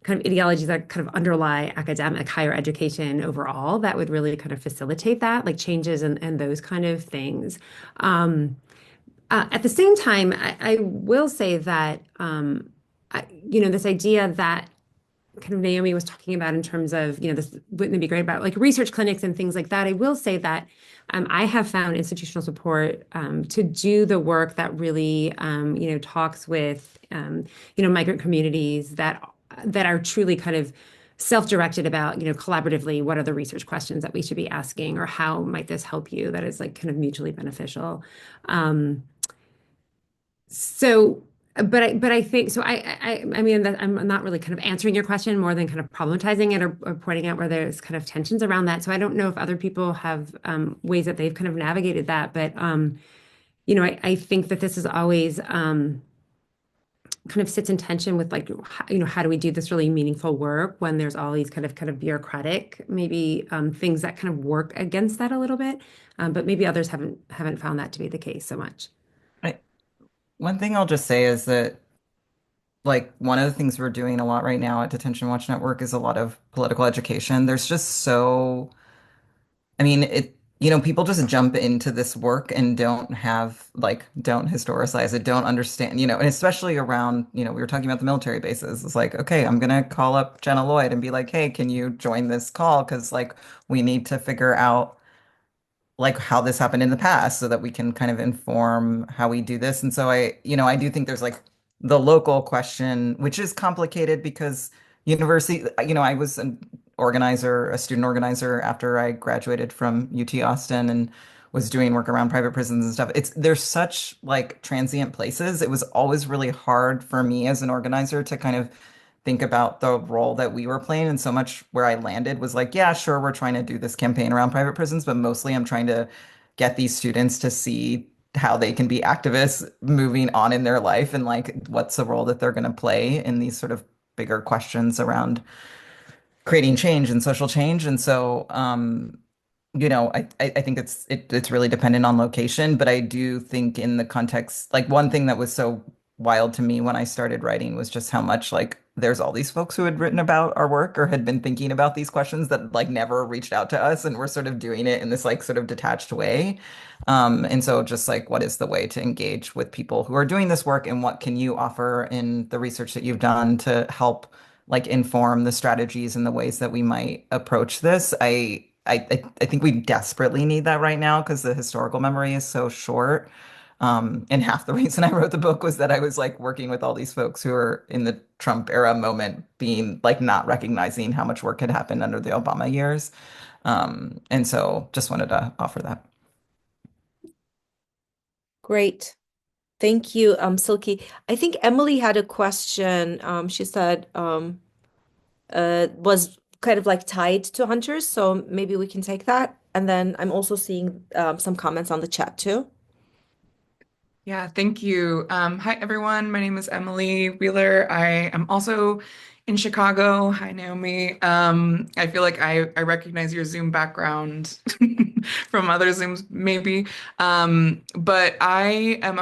of ideologies that kind of underlie academic higher education overall that would really kind of facilitate that, like changes and those kind of things. At the same time, I will say that, this idea that kind of Naomi was talking about in terms of, this wouldn't it be great about like research clinics and things like that. I will say that I have found institutional support to do the work that really, talks with, migrant communities that are truly kind of self-directed about, collaboratively, what are the research questions that we should be asking, or how might this help you? That is like kind of mutually beneficial. So, but I think so. I mean that I'm not really kind of answering your question more than kind of problematizing it or pointing out where there's kind of tensions around that. So I don't know if other people have ways that they've kind of navigated that, but I think that this is always kind of sits in tension with like how do we do this really meaningful work when there's all these kind of bureaucratic maybe things that kind of work against that a little bit, but maybe others haven't found that to be the case so much. I, one thing I'll just say is that like one of the things we're doing a lot right now at Detention Watch Network is a lot of political education. There's just so, I mean, people just jump into this work and don't historicize it, don't understand, and especially around, we were talking about the military bases. It's like, okay, I'm gonna call up Jenna Lloyd and be like, hey, can you join this call? Because like we need to figure out like how this happened in the past so that we can kind of inform how we do this. And so I do think there's like the local question, which is complicated because university, I was an organizer, a student organizer after I graduated from UT Austin and was doing work around private prisons and stuff. There's such like transient places. It was always really hard for me as an organizer to kind of think about the role that we were playing. And so much where I landed was like, yeah, sure, we're trying to do this campaign around private prisons, but mostly I'm trying to get these students to see how they can be activists moving on in their life and like what's the role that they're going to play in these sort of bigger questions around creating change and social change. And so, I think it's really dependent on location, but I do think in the context, like one thing that was so wild to me when I started writing was just how much like there's all these folks who had written about our work or had been thinking about these questions that like never reached out to us, and we're sort of doing it in this like sort of detached way. And so just like what is the way to engage with people who are doing this work, and what can you offer in the research that you've done to help like inform the strategies and the ways that we might approach this. I think we desperately need that right now because the historical memory is so short. And half the reason I wrote the book was that I was like working with all these folks who are in the Trump era moment, being like not recognizing how much work had happened under the Obama years. And so just wanted to offer that. Great. Thank you, Silky. I think Emily had a question. She said was kind of like tied to hunters, so maybe we can take that. And then I'm also seeing some comments on the chat too. Yeah, thank you. Hi, everyone. My name is Emily Wheeler. I am also in Chicago. Hi, Naomi. I feel like I recognize your Zoom background from other Zooms, maybe. But I am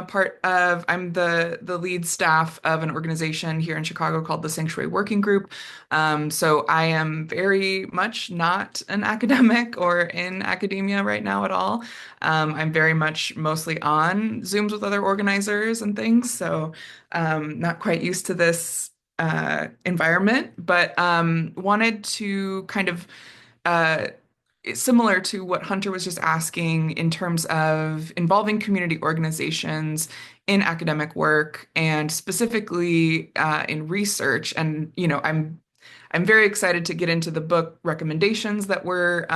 I'm the lead staff of an organization here in Chicago called the Sanctuary Working Group. So I am very much not an academic or in academia right now at all. I'm very much mostly on Zooms with other organizers and things, so not quite used to this environment, but wanted to kind of uh, similar to what Hunter was just asking in terms of involving community organizations in academic work and specifically in research. And I'm very excited to get into the book recommendations that were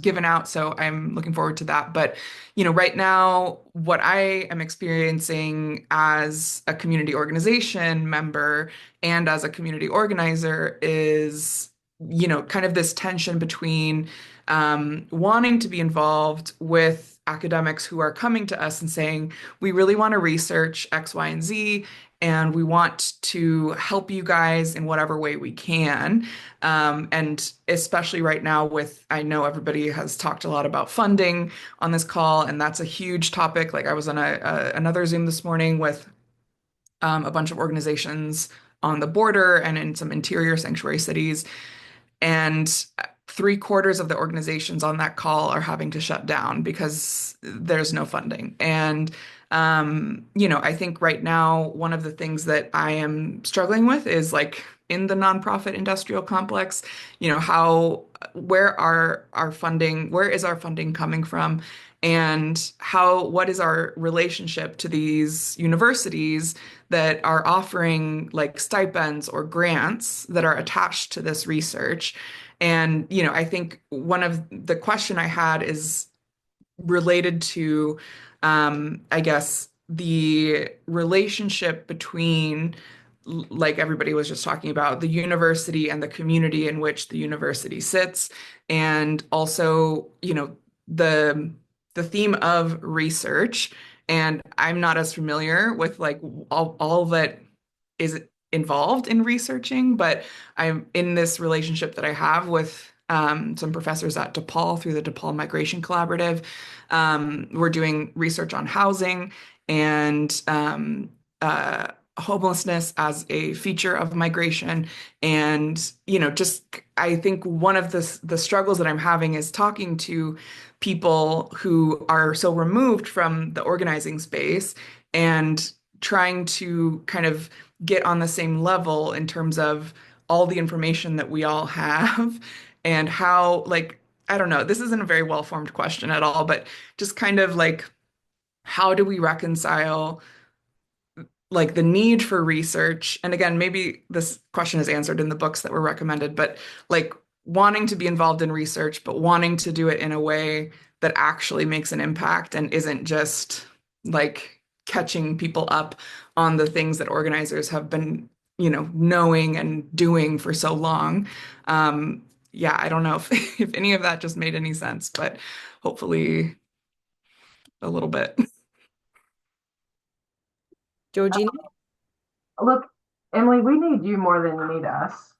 given out, so I'm looking forward to that. But right now, what I am experiencing as a community organization member and as a community organizer is, kind of this tension between wanting to be involved with academics who are coming to us and saying, we really want to research X, Y, and Z, and we want to help you guys in whatever way we can. And especially right now I know everybody has talked a lot about funding on this call, and that's a huge topic. Like I was on another Zoom this morning with a bunch of organizations on the border and in some interior sanctuary cities. And 3/4 of the organizations on that call are having to shut down because there's no funding. And, I think right now, one of the things that I am struggling with is like in the nonprofit industrial complex, where is our funding coming from? And what is our relationship to these universities that are offering like stipends or grants that are attached to this research? And, I think one of the question I had is related to, I guess, the relationship between, like everybody was just talking about, the university and the community in which the university sits, and also, the theme of research. And I'm not as familiar with like all that is involved in researching, but I'm in this relationship that I have with some professors at DePaul through the DePaul Migration Collaborative. We're doing research on housing and homelessness as a feature of migration. And, just I think one of the struggles that I'm having is talking to people who are so removed from the organizing space and trying to kind of get on the same level in terms of all the information that we all have and how, like, I don't know, this isn't a very well-formed question at all, but just kind of like, how do we reconcile like the need for research? And again, maybe this question is answered in the books that were recommended, but like wanting to be involved in research, but wanting to do it in a way that actually makes an impact and isn't just like catching people up on the things that organizers have been knowing and doing for so long. Yeah, I don't know if any of that just made any sense, but hopefully a little bit. Georgina? Look, Emily, we need you more than you need us.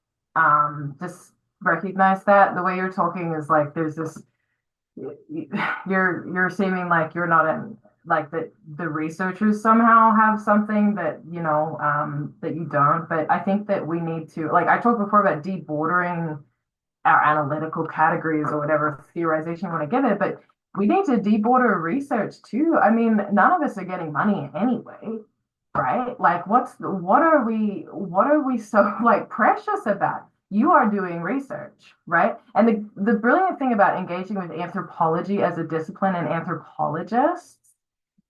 Just recognize that. The way you're talking is like there's this you're seeming like you're not in like that the researchers somehow have something that that you don't. But I think that we need to, like I talked before about debordering our analytical categories or whatever theorization you want to give it, but we need to deborder research too. I mean, none of us are getting money anyway, right? Like what are we so like precious about? You are doing research, right? And the brilliant thing about engaging with anthropology as a discipline and anthropologists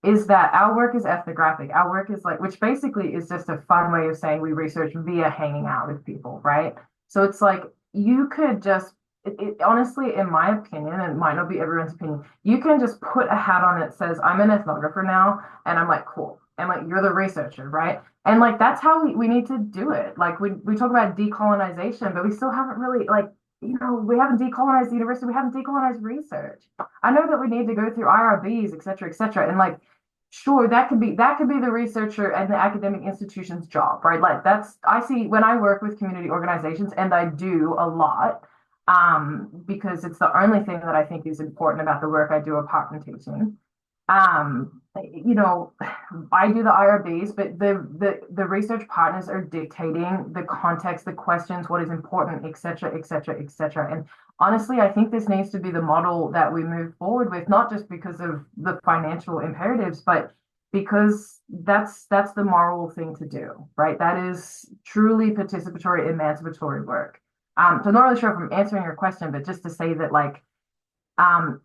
is that our work is ethnographic. Our work is like, which basically is just a fun way of saying we research via hanging out with people, right? So it's like you could just, honestly, in my opinion, and it might not be everyone's opinion, you can just put a hat on that says, I'm an ethnographer now, and I'm like, cool. And like, you're the researcher, right? And like, that's how we need to do it. Like, we talk about decolonization, but we still haven't really, like, we haven't decolonized the university, we haven't decolonized research. I know that we need to go through IRBs, et cetera, et cetera. And like, sure, that could be the researcher and the academic institution's job, right? Like I see when I work with community organizations, and I do a lot, because it's the only thing that I think is important about the work I do apart from teaching. I do the IRBs, but the research partners are dictating the context, the questions, what is important, et cetera, et cetera, et cetera. And honestly, I think this needs to be the model that we move forward with, not just because of the financial imperatives, but because that's the moral thing to do, right? That is truly participatory, emancipatory work. So I'm not really sure if I'm answering your question, but just to say that, like,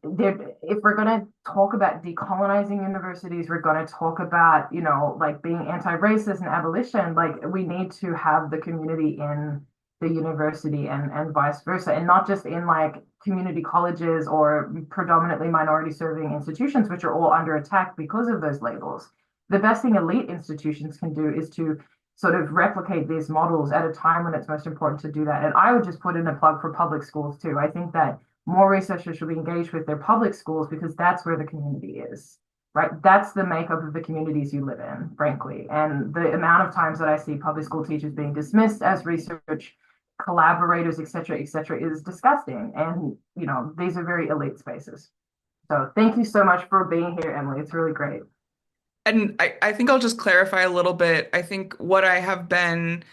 if we're going to talk about decolonizing universities, we're going to talk about, like being anti-racist and abolition, like we need to have the community in the university and vice versa, and not just in like community colleges or predominantly minority serving institutions, which are all under attack because of those labels. The best thing elite institutions can do is to sort of replicate these models at a time when it's most important to do that. And I would just put in a plug for public schools too. I think that more researchers should be engaged with their public schools because that's where the community is, right? That's the makeup of the communities you live in, frankly. And the amount of times that I see public school teachers being dismissed as research collaborators, et cetera, is disgusting. And, these are very elite spaces. So thank you so much for being here, Emily. It's really great. And I think I'll just clarify a little bit. I think what I have been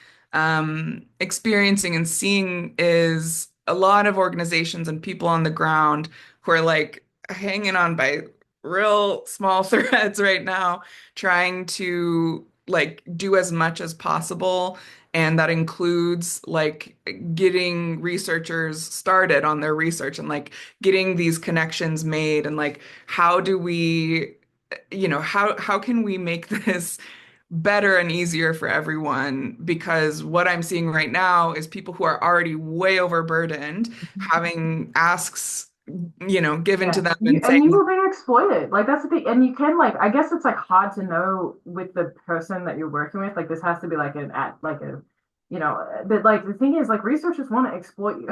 experiencing and seeing is a lot of organizations and people on the ground who are like hanging on by real small threads right now, trying to like do as much as possible. And that includes like getting researchers started on their research and like getting these connections made and like how do we how can we make this better and easier for everyone? Because what I'm seeing right now is people who are already way overburdened having asks, given to them and And you saying, were being exploited. Like that's the thing. And you can like, I guess it's like hard to know with the person that you're working with. Like this has to be like but like the thing is like researchers want to exploit you.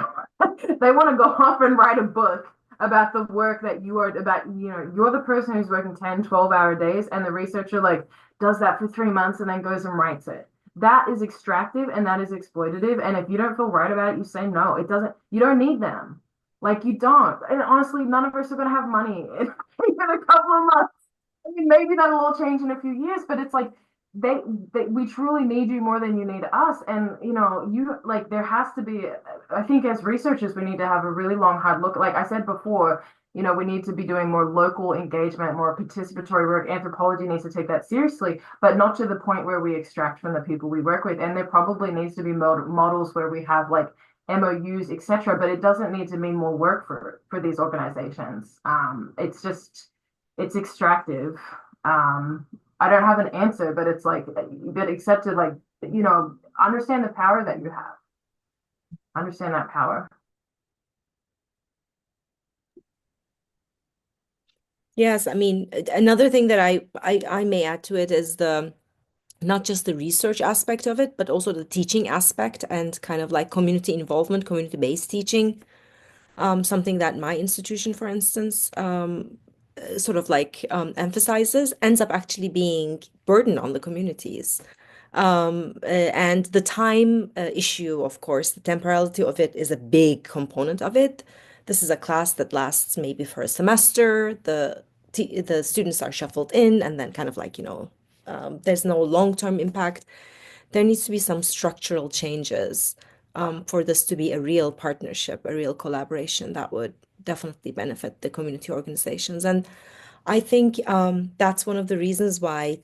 They want to go off and write a book about the work that you are about, you're the person who's working 10, 12-hour days, and the researcher like does that for 3 months and then goes and writes it. That is extractive and that is exploitative. And if you don't feel right about it, you say no. You don't need them. Like you don't. And honestly, none of us are gonna have money in a couple of months. I mean, maybe that'll all change in a few years, but it's like we truly need you more than you need us. And you like there has to be. I think as researchers, we need to have a really long, hard look. Like I said before, we need to be doing more local engagement, more participatory work. Anthropology needs to take that seriously, but not to the point where we extract from the people we work with. And there probably needs to be models where we have like MOUs, etc. But it doesn't need to mean more work for these organizations. It's extractive. I don't have an answer, but it's like but accept it, like understand the power that you have. Understand that power. Yes, I mean, another thing that I may add to it is the not just the research aspect of it, but also the teaching aspect and kind of like community involvement, community-based teaching. Something that my institution, for instance, sort of like emphasizes, ends up actually being burden on the communities. And the time issue, of course, the temporality of it is a big component of it. This is a class that lasts maybe for a semester. The students are shuffled in, and then kind of like, there's no long-term impact. There needs to be some structural changes for this to be a real partnership, a real collaboration that would definitely benefit the community organizations. And I think that's one of the reasons why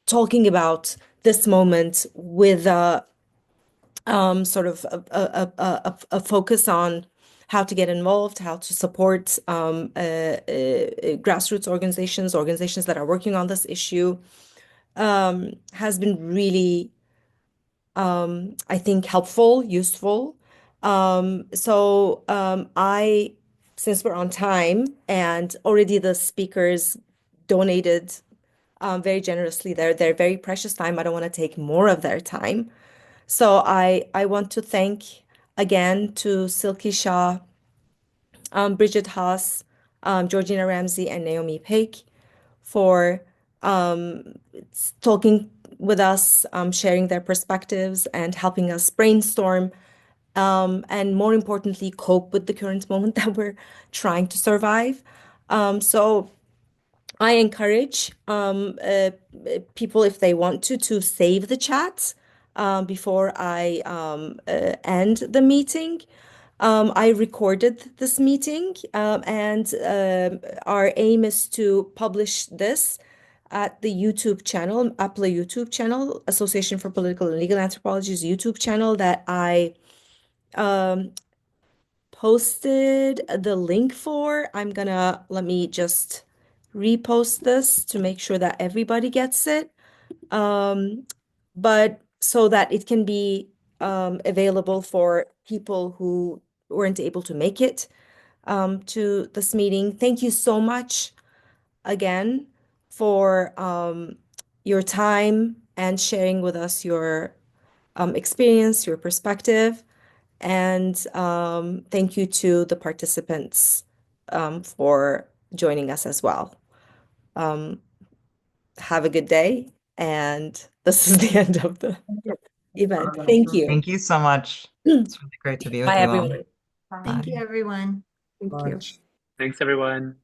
talking about this moment with sort of a focus on how to get involved, how to support grassroots organizations that are working on this issue, has been really, I think, helpful, useful. Since we're on time and already the speakers donated very generously their very precious time, I don't want to take more of their time. So I want to thank again to Silky, Shah, Bridget, Haas, Georgina, Ramsay, and Naomi Paik for talking with us, sharing their perspectives and helping us brainstorm, and more importantly, cope with the current moment that we're trying to survive. So I encourage people, if they want to save the chat before I end the meeting. I recorded this meeting, and our aim is to publish this at the YouTube channel, APLA YouTube channel, Association for Political and Legal Anthropology's YouTube channel that I posted the link for. Let me just repost this to make sure that everybody gets it. But so that it can be available for people who weren't able to make it to this meeting. Thank you so much again for your time and sharing with us your experience, your perspective. And thank you to the participants for joining us as well. Have a good day. And this is the end of the event. Thank you. Thank you so much. It's really great to be with Bye, you all. everyone. Thank you, everyone. Thank you. Much. Thanks, everyone.